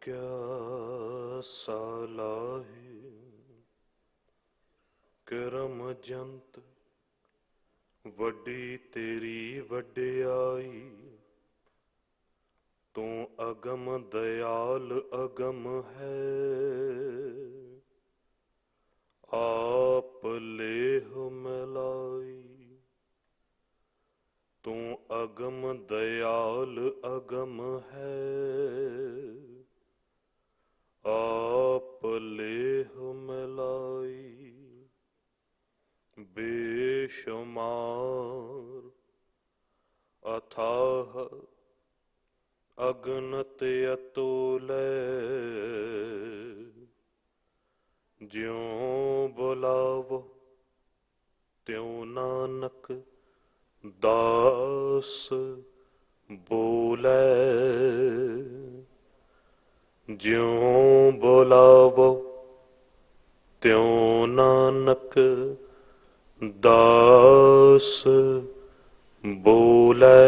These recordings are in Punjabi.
क्या सालाही करम जंत वड्डी तेरी वड्डियाई। तू अगम दयाल अगम है, आप लेह मिलाई। तू अगम दयाल अगम है, आप लेह मिलाई। बेशुमार अथाह अगनत अतुलै, ज्यों बुलावो त्यों नानक दास बोलै। ज्यों बुलावो त्यों नानक दास बोलै।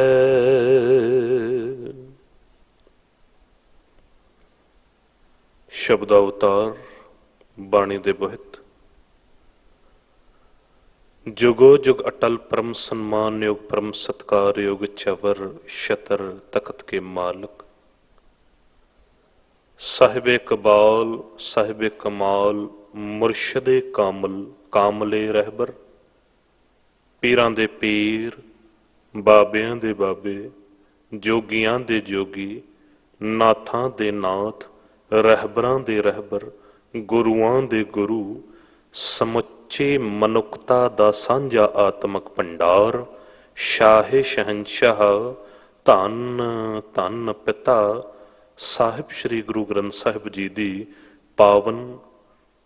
शब्दावतार बाणी दे बोहित। जुगो जुग अटल परम सम्मान योग परम सत्कार योग चवर शतर तख्त के मालिक साहिबे कबाल साहिबे कमाल मुर्शदे कामल कामले रहबर। पीरां दे पीर बाबियां दे बाबे जोगियां दे जोगी नाथां दे नाथ रहबरां दे रहबर गुरुआं दे गुरु समुच्चे मनुखता दा सांझा आत्मक भंडार शाहे शहनशाह धन धन पिता साहिब श्री गुरु ग्रंथ साहिब जी दी पावन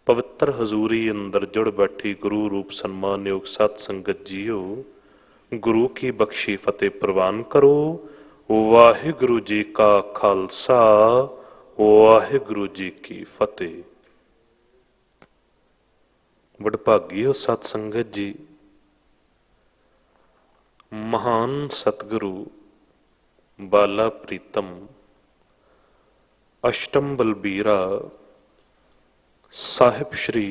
पवित्र हजूरी अंदर जुड़ बैठी गुरु रूप सन्मान योग सत संगत जीओ। गुरु की बख्शी फतेह प्रवान करो। वाहिगुरु जी का खालसा वाहिगुरु जी की फतेह। वडभागियो सत संगत जी, महान सतगुरु बाला प्रीतम अष्टम बलबीरा साहिब श्री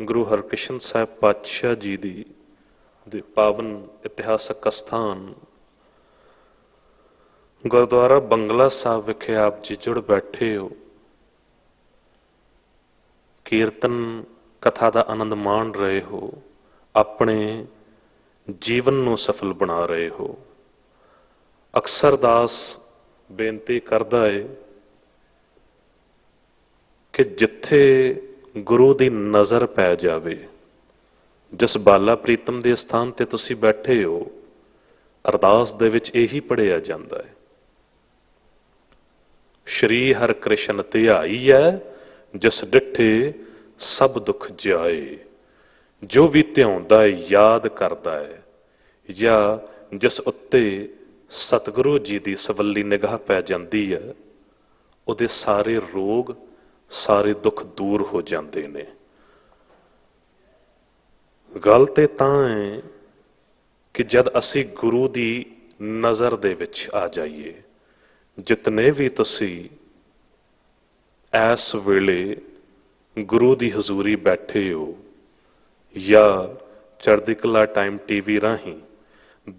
गुरु हरकृष्ण साहिब पातशाह जी दी दे पावन इतिहासक अस्थान गुरुद्वारा बंगला साहब विखे आप जी जुड़ बैठे हो। कीर्तन कथा का आनंद मान रहे हो, अपने जीवन नूं सफल बना रहे हो। अक्सर दास बेनती करदा है कि जिथे गुरु की नज़र पै जावे, जिस बाला प्रीतम के स्थान ते तुसी बैठे हो, अरदास दे विच यही पढ़िया जाता है, श्री हर कृष्ण धियाई है जिस डिठे सब दुख जाए। जो भी ध्याउंदा है याद करता है या जिस उत्ते सतगुरु जी की सवली निगाह पै जाती है, उहदे सारे रोग सारे दुख दूर हो जाते ने। गल ते तां है कि जद असी गुरु की नज़र दे विच आ जाइए, जितने भी तुसी ऐस वेले गुरु की हजूरी बैठे हो या चढ़दी कला टाइम टीवी राही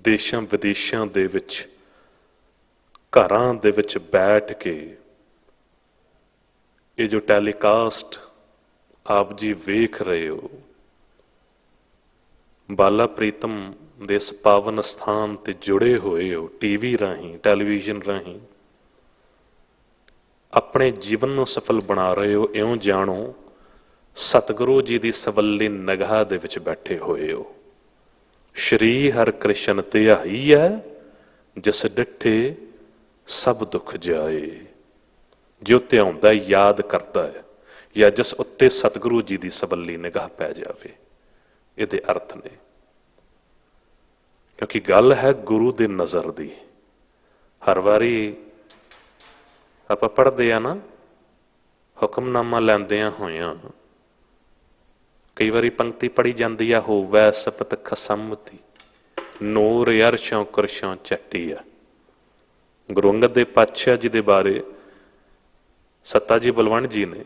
देशां विदेशां दे विच घरां दे विच बैठ के ये जो टैलीकास्ट आप जी वेख रहे हो, बाला प्रीतम दे इस पावन स्थान ते जुड़े हुए हो, टीवी राही टैलीविजन राही अपने जीवन नूं सफल बना रहे हो। इउं जाणो सतगुरु जी की सवली निगाह दे विच बैठे हुए हो। श्री हर कृष्ण धियाई है जिस डिठे सब दुख जाए। जो ध्याउंदा याद करता है या जिस उत्ते सतगुरु जी की सवली निगाह पै जावे, इहदे अर्थ ने। क्योंकि गल है गुरु की नज़र की। हर वारी आपां पढ़दे आ ना, हुक्मनामा लैंदियां होइयां कई बारी पंक्ति पढ़ी जाती है, होवै सपत खसमती नूर अरशों कुरशों चट्टी है। गुरु अंगद देव पातशाह जी के बारे सत्ता जी बलवंत जी ने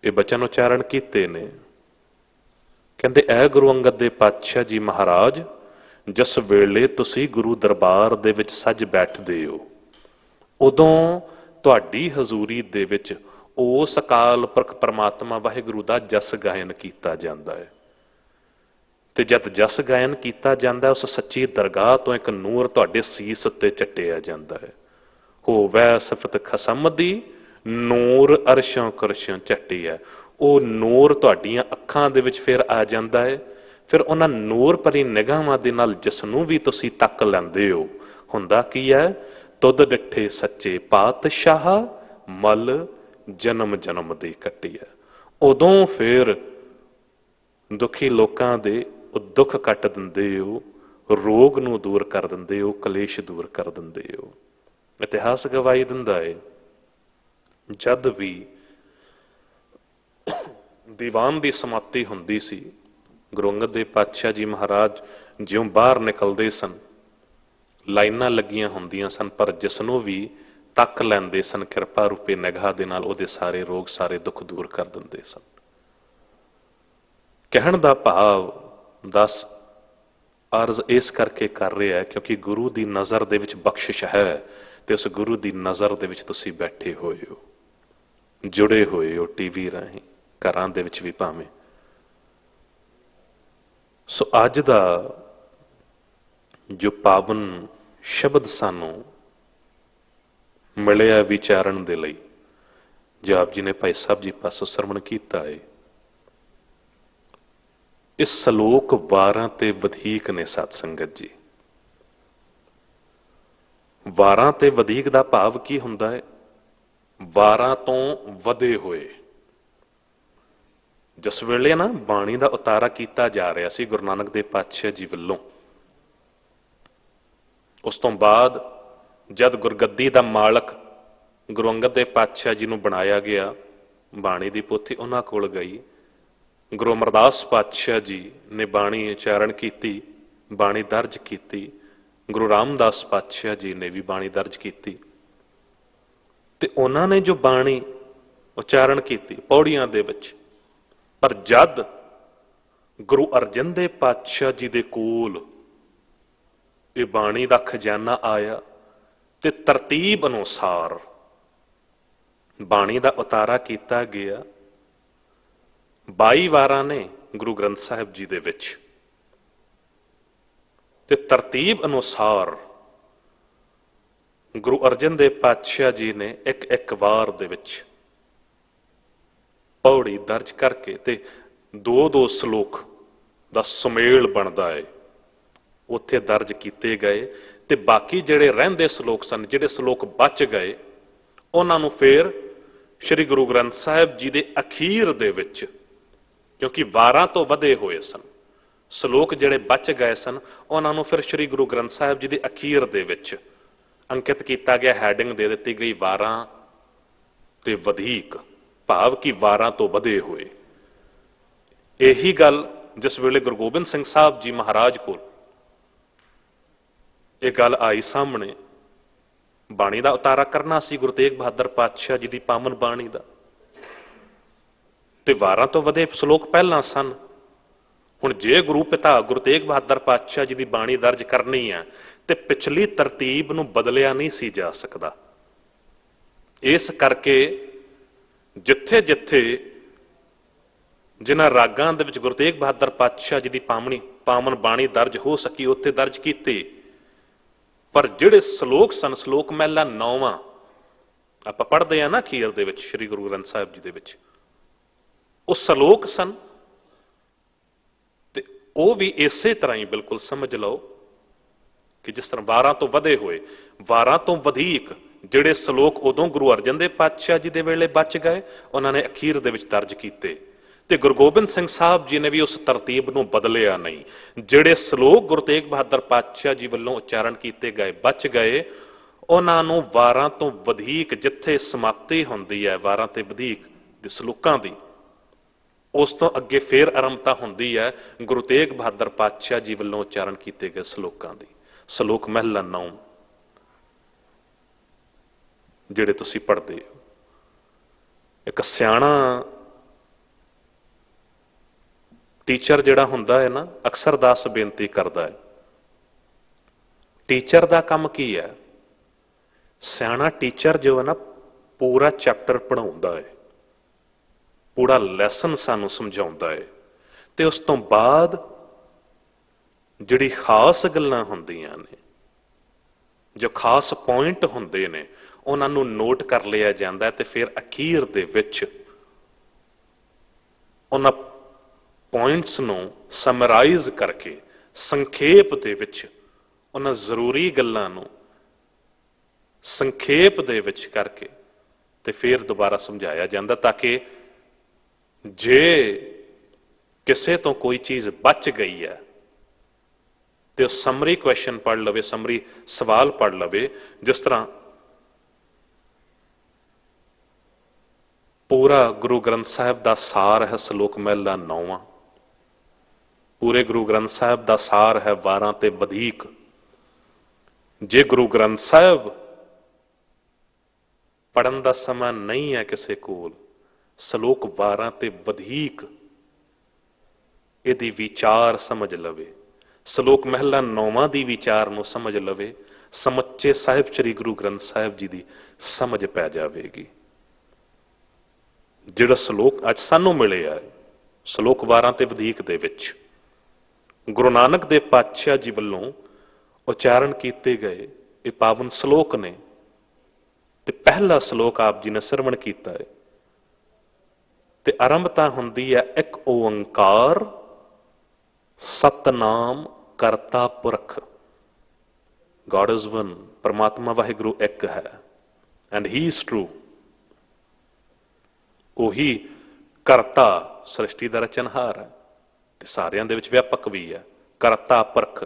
ये बचन उच्चारण किए ने, कहते ऐ गुरु अंगद दे पातशाह जी महाराज, जिस वेले तुसी गुरु दरबार दे विच सज बैठदे हो, उदों तुहाडी हजूरी दे विच उस अकाल पुरख परमात्मा वाहिगुरु दा जस गायन किया जाता है। ते जद जस गायन किया जाता है, उस सच्ची दरगाह तो एक नूर तुहाडे सीस उत्ते चट्टिया जाता है। होवै सिफत खसम दी, नूर अरशों करशों झट्टी है। वो नूर तुहाडियां अखां दे विच फिर आ जाता है। फिर उन्हां नूर भरी निगाहां दे नाल जिसनूं भी तुसीं तक लैंदे हो, हुंदा की है, तुद डिठे सच्चे पातशाह, मल जन्म जन्म दी कट्टी है। उदों फिर दुखी लोकां दे दुख कट दिंदे हो, रोग नूं दूर कर दिंदे हो, कलेश दूर कर दिंदे हो। इतिहास गवाही दिंदा है, जद भी दीवान की समाप्ति हुंदी सी, गुरु अंगद देव पातशाह जी महाराज ज्यों बाहर निकलते सन, लाइनां लगियां हुंदियां सन, पर जिसनों भी तक लैंदे सन किरपा रूपे निगाह दे नाल उहदे सारे रोग सारे दुख दूर कर दिंदे सन। कहण दा भाव दस अर्ज इस करके कर रहा है क्योंकि गुरु की नज़र दे विच बख्शिश है, तो उस गुरु की नज़र दे विच तुसीं बैठे हुए हो, जुड़े हुए हो टीवी राहीं, घरां दे विच भी भावें। सो अज दा जो पावन शब्द सानू मिलिया विचारण दे लई, जो आप जी ने भाई साहब जी पासों सरवण कीता है, इस सलोक 12 ते वधीक ने सत संगत जी। 12 ते वधीक दा भाव की हुंदा है? 12 तो वधे हुए। जिस वेले ना बाणी का उतारा किया जा रहा सी गुरु नानक देव पातशाह जी वल्लों, उस तो बाद जद गुरगद्दी का मालक गुरु अंगद देव पातशाह जी नूं बनाया गया, बाणी की पोथी उन्हां कोल गई, गुरु अमरदास पातशाह जी ने बाणी उच्चारण की, बाणी दर्ज की, गुरु रामदास पातशाह जी ने भी बाणी दर्ज की, ते उन्होंने जो बाणी उच्चारण की पौड़ियां दे विच, पर जद गुरु अर्जन देव पातशाह जी दे कोल ये बाणी का खजाना आया, ते तरतीब अनुसार बाणी का उतारा किया गया। 22 वारां ने गुरु ग्रंथ साहिब जी दे विच, ते तरतीब अनुसार गुरु अर्जन देव पातशाह जी ने एक एक वार दे विच पौड़ी दर्ज करके ते 2-2 श्लोक दा सुमेल बनता है, उत्थे दर्ज किए गए। ते बाकी जिहड़े रहिंदे श्लोक सन, जिहड़े श्लोक बच गए, उन्होंने फिर श्री गुरु ग्रंथ साहिब जी दे अखीर दे विच, क्योंकि 12 तो वधे हुए सन श्लोक जिहड़े बच गए सन, उन्होंने फिर श्री गुरु ग्रंथ साहिब जी दे अखीर दे विच अंकित किया गया, हैडिंग दे दी गई 12 ते वधीक, भाव कि 12 तो वधे हुए। यही गल जिस वेले गुरु गोबिंद सिंह साहब जी महाराज को यह गल आई सामने, बाणी का उतारा करना सी गुरु तेग बहादुर पातशाह जी की पावन बाणी का, ते 12 तो वधे श्लोक पहला सन। हुण जे गुरु पिता गुरु तेग बहादुर पातशाह जी की बाणी दर्ज करनी है, तो पिछली तरतीब नूं बदलिया नहीं सी जा सकता। इस करके जिथे जिथे जिन्हां रागां दे विच गुरु तेग बहादुर पातशाह जी की पावन बाणी दर्ज हो सकी, उत्थे दर्ज कीते, पर जिहड़े श्लोक सन, श्लोक महला 9वां आपां पढ़दे आ ना अखीर दे विच श्री गुरु ग्रंथ साहिब जी दे विच, ਉਹ ਸਲੋਕ ਸਨ, ਤੇ ਉਹ ਵੀ ਇਸੇ ਤਰ੍ਹਾਂ ਹੀ ਬਿਲਕੁਲ ਸਮਝ ਲਓ ਕਿ ਜਿਸ ਤਰ੍ਹਾਂ 12 ਤੋਂ ਵਧੇ ਹੋਏ, 12 ਤੋਂ ਵਧੇਕ ਜਿਹੜੇ ਸਲੋਕ ਉਦੋਂ ਗੁਰੂ ਅਰਜਨ ਦੇਵ ਪਾਤਸ਼ਾਹ ਜੀ ਦੇ ਵੇਲੇ ਬਚ ਗਏ, ਉਹਨਾਂ ਨੇ ਅਖੀਰ ਦੇ ਵਿੱਚ ਦਰਜ ਕੀਤੇ, ਤੇ ਗੁਰੂ ਗੋਬਿੰਦ ਸਿੰਘ ਸਾਹਿਬ ਜੀ ਨੇ ਵੀ ਉਸ ਤਰਤੀਬ ਨੂੰ ਬਦਲਿਆ ਨਹੀਂ। ਜਿਹੜੇ ਸਲੋਕ ਗੁਰੂ ਤੇਗ ਬਹਾਦਰ ਪਾਤਸ਼ਾਹ ਜੀ ਵੱਲੋਂ ਉਚਾਰਨ ਕੀਤੇ ਗਏ ਬਚ ਗਏ, ਉਹਨਾਂ ਨੂੰ 12 ਤੋਂ ਵਧੇਕ ਜਿੱਥੇ ਸਮਾਪਤੀ ਹੁੰਦੀ ਹੈ 12 ਤੇ ਵਧੇਕ ਦੇ ਸਲੋਕਾਂ ਦੀ, ਉਸ ਤੋਂ ਅੱਗੇ ਫੇਰ ਆਰੰਭਤਾ ਹੁੰਦੀ ਹੈ ਗੁਰੂ ਤੇਗ ਬਹਾਦਰ ਪਾਤਸ਼ਾਹ ਜੀ ਵੱਲੋਂ ਉਚਾਰਨ ਕੀਤੇ ਗਏ ਸਲੋਕਾਂ ਦੀ। ਸਲੋਕ ਮਹਿਲਾ 9 ਜਿਹੜੇ ਤੁਸੀਂ ਪੜ੍ਹਦੇ ਹੋ, ਇੱਕ ਸਿਆਣਾ ਟੀਚਰ ਜਿਹੜਾ ਹੁੰਦਾ ਹੈ ਨਾ, ਅਕਸਰ ਦਾਸ ਬੇਨਤੀ ਕਰਦਾ ਹੈ, ਟੀਚਰ ਦਾ ਕੰਮ ਕੀ ਹੈ? ਸਿਆਣਾ ਟੀਚਰ ਜੋ ਹੈ ਨਾ, ਪੂਰਾ ਚੈਪਟਰ ਪੜ੍ਹਾਉਂਦਾ ਹੈ, ਪੂਰਾ ਲੈਸਨ ਸਾਨੂੰ ਸਮਝਾਉਂਦਾ ਹੈ, ਤੇ ਉਸ ਤੋਂ ਬਾਅਦ ਜਿਹੜੀ ਖਾਸ ਗੱਲਾਂ ਹੁੰਦੀਆਂ ਨੇ, ਜੋ ਖਾਸ ਪੁਆਇੰਟ ਹੁੰਦੇ ਨੇ, ਉਹਨਾਂ ਨੂੰ ਨੋਟ ਕਰ ਲਿਆ ਜਾਂਦਾ ਹੈ, ਤੇ ਫਿਰ ਅਖੀਰ ਦੇ ਵਿੱਚ ਉਹਨਾਂ ਪੁਆਇੰਟਸ ਨੂੰ ਸਮਰਾਈਜ਼ ਕਰਕੇ, ਸੰਖੇਪ ਦੇ ਵਿੱਚ ਉਹਨਾਂ ਜ਼ਰੂਰੀ ਗੱਲਾਂ ਨੂੰ ਸੰਖੇਪ ਦੇ ਵਿੱਚ ਕਰਕੇ ਤੇ ਫਿਰ ਦੁਬਾਰਾ ਸਮਝਾਇਆ ਜਾਂਦਾ, ਤਾਂ ਕਿ ਜੇ ਕਿਸੇ ਤੋਂ ਕੋਈ ਚੀਜ਼ ਬਚ ਗਈ ਹੈ ਤੇ ਉਹ ਸਮਰੀ ਕੁਐਸਚਨ ਪੜ੍ਹ ਲਵੇ, ਸਮਰੀ ਸਵਾਲ ਪੜ੍ਹ ਲਵੇ। ਜਿਸ ਤਰ੍ਹਾਂ ਪੂਰਾ ਗੁਰੂ ਗ੍ਰੰਥ ਸਾਹਿਬ ਦਾ ਸਾਰ ਹੈ ਸ਼ਲੋਕ ਮਹਿਲਾ 9ਵਾਂ, ਪੂਰੇ ਗੁਰੂ ਗ੍ਰੰਥ ਸਾਹਿਬ ਦਾ ਸਾਰ ਹੈ 12 ਤੇ ਵਧੇਕ। ਜੇ ਗੁਰੂ ਗ੍ਰੰਥ ਸਾਹਿਬ ਪੜ੍ਹਨ ਦਾ ਸਮਾਂ ਨਹੀਂ ਹੈ ਕਿਸੇ ਕੋਲ, ਸ਼ਲੋਕ 12 ਤੇ ਵਧੇਕ ਇਹਦੀ ਵਿਚਾਰ ਸਮਝ ਲਵੇ, ਸ਼ਲੋਕ ਮਹਿਲਾ 9ਵਾਂ ਦੀ ਵਿਚਾਰ ਨੂੰ ਸਮਝ ਲਵੇ, ਸਮੁੱਚੇ ਸਾਹਿਬ ਸ੍ਰੀ ਗੁਰੂ ਗ੍ਰੰਥ ਸਾਹਿਬ ਜੀ ਦੀ ਸਮਝ ਪੈ ਜਾਵੇਗੀ। ਜਿਹੜਾ ਸ਼ਲੋਕ ਅੱਜ ਸਾਨੂੰ ਮਿਲਿਆ ਹੈ ਸ਼ਲੋਕ 12 ਤੇ ਵਧੇਕ ਦੇ ਵਿੱਚ, ਗੁਰੂ ਨਾਨਕ ਦੇਵ ਪਾਤਸ਼ਾਹ ਜੀ ਵੱਲੋਂ ਉਚਾਰਨ ਕੀਤੇ ਗਏ ਇਹ ਪਾਵਨ ਸ਼ਲੋਕ ਨੇ, ਤੇ ਪਹਿਲਾ ਸ਼ਲੋਕ ਆਪ ਜੀ ਨੇ ਸਰਵਣ ਕੀਤਾ ਹੈ, ਤੇ ਆਰੰਭਤਾ ਹੁੰਦੀ ਹੈ ਇੱਕ ਓੰਕਾਰ ਸਤਨਾਮ ਕਰਤਾ ਪੁਰਖ। God is one, ਪਰਮਾਤਮਾ ਵਾਹਿਗੁਰੂ ਇੱਕ ਹੈ, and he is true। ਉਹੀ ਕਰਤਾ, ਸ੍ਰਿਸ਼ਟੀ ਦਾ ਰਚਨਹਾਰ ਹੈ, ਤੇ ਸਾਰਿਆਂ ਦੇ ਵਿੱਚ ਵਿਆਪਕ ਵੀ ਹੈ। ਕਰਤਾ ਪੁਰਖ,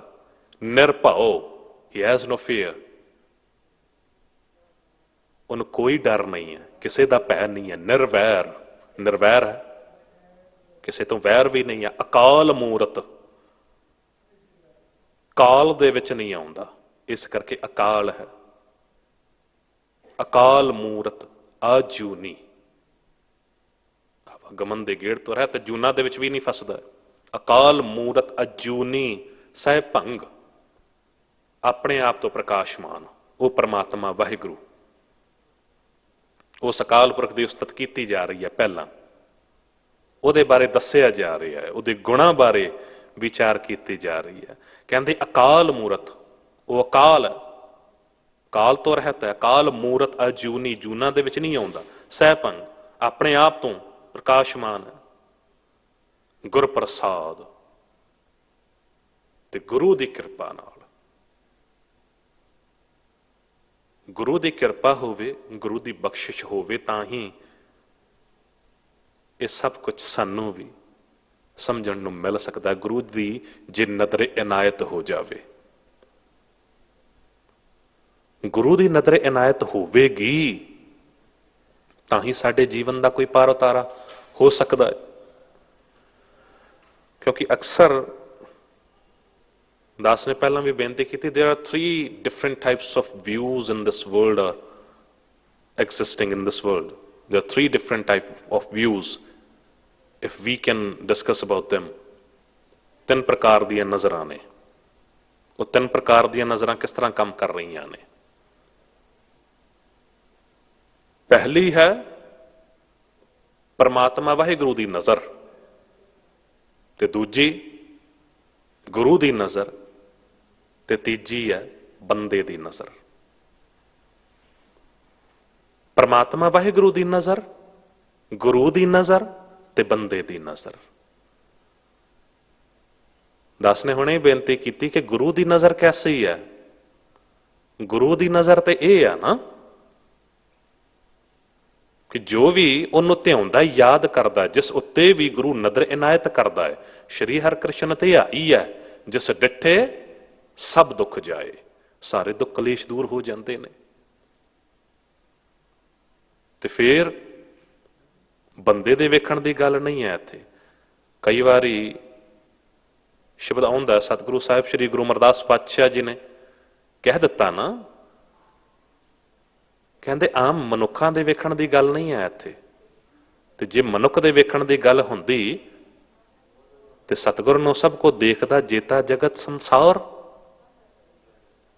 ਨਿਰਭਉ, he has no fear, ਉਹਨੂੰ ਕੋਈ ਡਰ ਨਹੀਂ ਹੈ, ਕਿਸੇ ਦਾ ਭੈ ਨਹੀਂ ਹੈ। ਨਿਰਵੈਰ, ਨਿਰਵੈਰ ਹੈ, ਕਿਸੇ ਤੋਂ ਵੈਰ ਵੀ ਨਹੀਂ ਹੈ। ਅਕਾਲ ਮੂਰਤ, ਕਾਲ ਦੇ ਵਿੱਚ ਨਹੀਂ ਆਉਂਦਾ, ਇਸ ਕਰਕੇ ਅਕਾਲ ਹੈ। ਅਕਾਲ ਮੂਰਤ, ਅਜੂਨੀ, ਆਵਾਗਮਨ ਦੇ ਗੇੜ ਤੋਂ ਰਹਿ ਤੇ ਜੂਨਾ ਦੇ ਵਿੱਚ ਵੀ ਨਹੀਂ ਫਸਦਾ। ਅਕਾਲ ਮੂਰਤ ਅਜੂਨੀ ਸਹਿ ਭੰਗ, ਆਪਣੇ ਆਪ ਤੋਂ ਪ੍ਰਕਾਸ਼ਮਾਨ, ਉਹ ਪਰਮਾਤਮਾ ਵਾਹਿਗੁਰੂ। ਉਸ ਅਕਾਲ ਪੁਰਖ ਦੀ ਉਸਤਤ ਕੀਤੀ ਜਾ ਰਹੀ ਹੈ, ਪਹਿਲਾਂ ਉਹਦੇ ਬਾਰੇ ਦੱਸਿਆ ਜਾ ਰਿਹਾ ਹੈ, ਉਹਦੇ ਗੁਣਾਂ ਬਾਰੇ ਵਿਚਾਰ ਕੀਤੀ ਜਾ ਰਹੀ ਹੈ। ਕਹਿੰਦੇ ਅਕਾਲ ਮੂਰਤ, ਉਹ ਅਕਾਲ ਹੈ, ਕਾਲ ਤੋਂ ਰਹਿਤ ਹੈ। ਅਕਾਲ ਮੂਰਤ ਅਜੂਨੀ, ਜੂਨਾ ਦੇ ਵਿੱਚ ਨਹੀਂ ਆਉਂਦਾ। ਸਹਿਪੰਗ, ਆਪਣੇ ਆਪ ਤੋਂ ਪ੍ਰਕਾਸ਼ਮਾਨ ਹੈ। ਗੁਰ ਪ੍ਰਸਾਦ, ਤੇ ਗੁਰੂ ਦੀ ਕਿਰਪਾ ਨਾਲ, ਗੁਰੂ ਦੀ ਕਿਰਪਾ ਹੋਵੇ, ਗੁਰੂ ਦੀ ਬਖਸ਼ਿਸ਼ ਹੋਵੇ, ਤਾਂ ਹੀ ਇਹ ਸਭ ਕੁਝ ਸਾਨੂੰ ਵੀ ਸਮਝਣ ਨੂੰ ਮਿਲ ਸਕਦਾ। ਗੁਰੂ ਦੀ ਜੇ ਨਜ਼ਰ ਇਨਾਇਤ ਹੋ ਜਾਵੇ, ਗੁਰੂ ਦੀ ਨਜ਼ਰ ਇਨਾਇਤ ਹੋਵੇਗੀ, ਤਾਂ ਹੀ ਸਾਡੇ ਜੀਵਨ ਦਾ ਕੋਈ ਪਾਰ ਉਤਾਰਾ ਹੋ ਸਕਦਾ ਹੈ। ਕਿਉਂਕਿ ਅਕਸਰ ਦਾਸ ਨੇ ਪਹਿਲਾਂ ਵੀ ਬੇਨਤੀ ਕੀਤੀ, there are 3 different types of views in this world are existing in this world. There are 3 different types of views, if we can discuss about them. 3 ਪ੍ਰਕਾਰ ਦੀਆਂ ਨਜ਼ਰਾਂ ਨੇ। ਉਹ 3 ਪ੍ਰਕਾਰ ਦੀਆਂ ਨਜ਼ਰਾਂ ਕਿਸ ਤਰ੍ਹਾਂ ਕੰਮ ਕਰ ਰਹੀਆਂ ਨੇ? ਪਹਿਲੀ ਹੈ ਪਰਮਾਤਮਾ ਵਾਹਿਗੁਰੂ ਦੀ ਨਜ਼ਰ, ਤੇ ਦੂਜੀ ਗੁਰੂ ਦੀ ਨਜ਼ਰ, ਤੇ ਤੀਜੀ ਹੈ ਬੰਦੇ ਦੀ ਨਜ਼ਰ। ਪਰਮਾਤਮਾ ਵਾਹਿਗੁਰੂ ਦੀ ਨਜ਼ਰ, ਗੁਰੂ ਦੀ ਨਜ਼ਰ, ਤੇ ਬੰਦੇ ਦੀ ਨਜ਼ਰ। ਦਾਸ ਨੇ ਹੁਣੇ ਬੇਨਤੀ ਕੀਤੀ ਕਿ ਗੁਰੂ ਦੀ ਨਜ਼ਰ ਕੈਸੀ ਹੈ? ਗੁਰੂ ਦੀ ਨਜ਼ਰ ਤੇ ਇਹ ਆ ਨਾ ਕਿ ਜੋ ਵੀ ਉਹਨੂੰ ਧਿਆਉਂਦਾ, ਯਾਦ ਕਰਦਾ, ਜਿਸ ਉੱਤੇ ਵੀ ਗੁਰੂ ਨਜ਼ਰ ਇਨਾਇਤ ਕਰਦਾ ਹੈ। ਸ਼੍ਰੀ ਹਰਿਕ੍ਰਿਸ਼ਨ ਧਿਆਈ ਹੈ, ਜਿਸ ਡਿੱਠੇ ਸਭ ਦੁੱਖ ਜਾਏ। ਸਾਰੇ ਦੁੱਖ ਕਲੇਸ਼ ਦੂਰ ਹੋ ਜਾਂਦੇ ਨੇ। ਤੇ ਫਿਰ ਬੰਦੇ ਦੇ ਵੇਖਣ ਦੀ ਗੱਲ ਨਹੀਂ ਹੈ ਇੱਥੇ। ਕਈ ਵਾਰੀ ਸ਼ਬਦ ਆਉਂਦਾ, ਸਤਿਗੁਰੂ ਸਾਹਿਬ ਸ੍ਰੀ ਗੁਰੂ ਅਮਰਦਾਸ ਪਾਤਸ਼ਾਹ ਜੀ ਨੇ ਕਹਿ ਦਿੱਤਾ ਨਾ, ਕਹਿੰਦੇ ਆਮ ਮਨੁੱਖਾਂ ਦੇ ਵੇਖਣ ਦੀ ਗੱਲ ਨਹੀਂ ਹੈ ਇੱਥੇ। ਤੇ ਜੇ ਮਨੁੱਖ ਦੇ ਵੇਖਣ ਦੀ ਗੱਲ ਹੁੰਦੀ ਤੇ ਸਤਿਗੁਰ ਨੂੰ ਸਭ ਕੋ ਦੇਖਦਾ ਜੇਤਾ ਜਗਤ ਸੰਸਾਰ।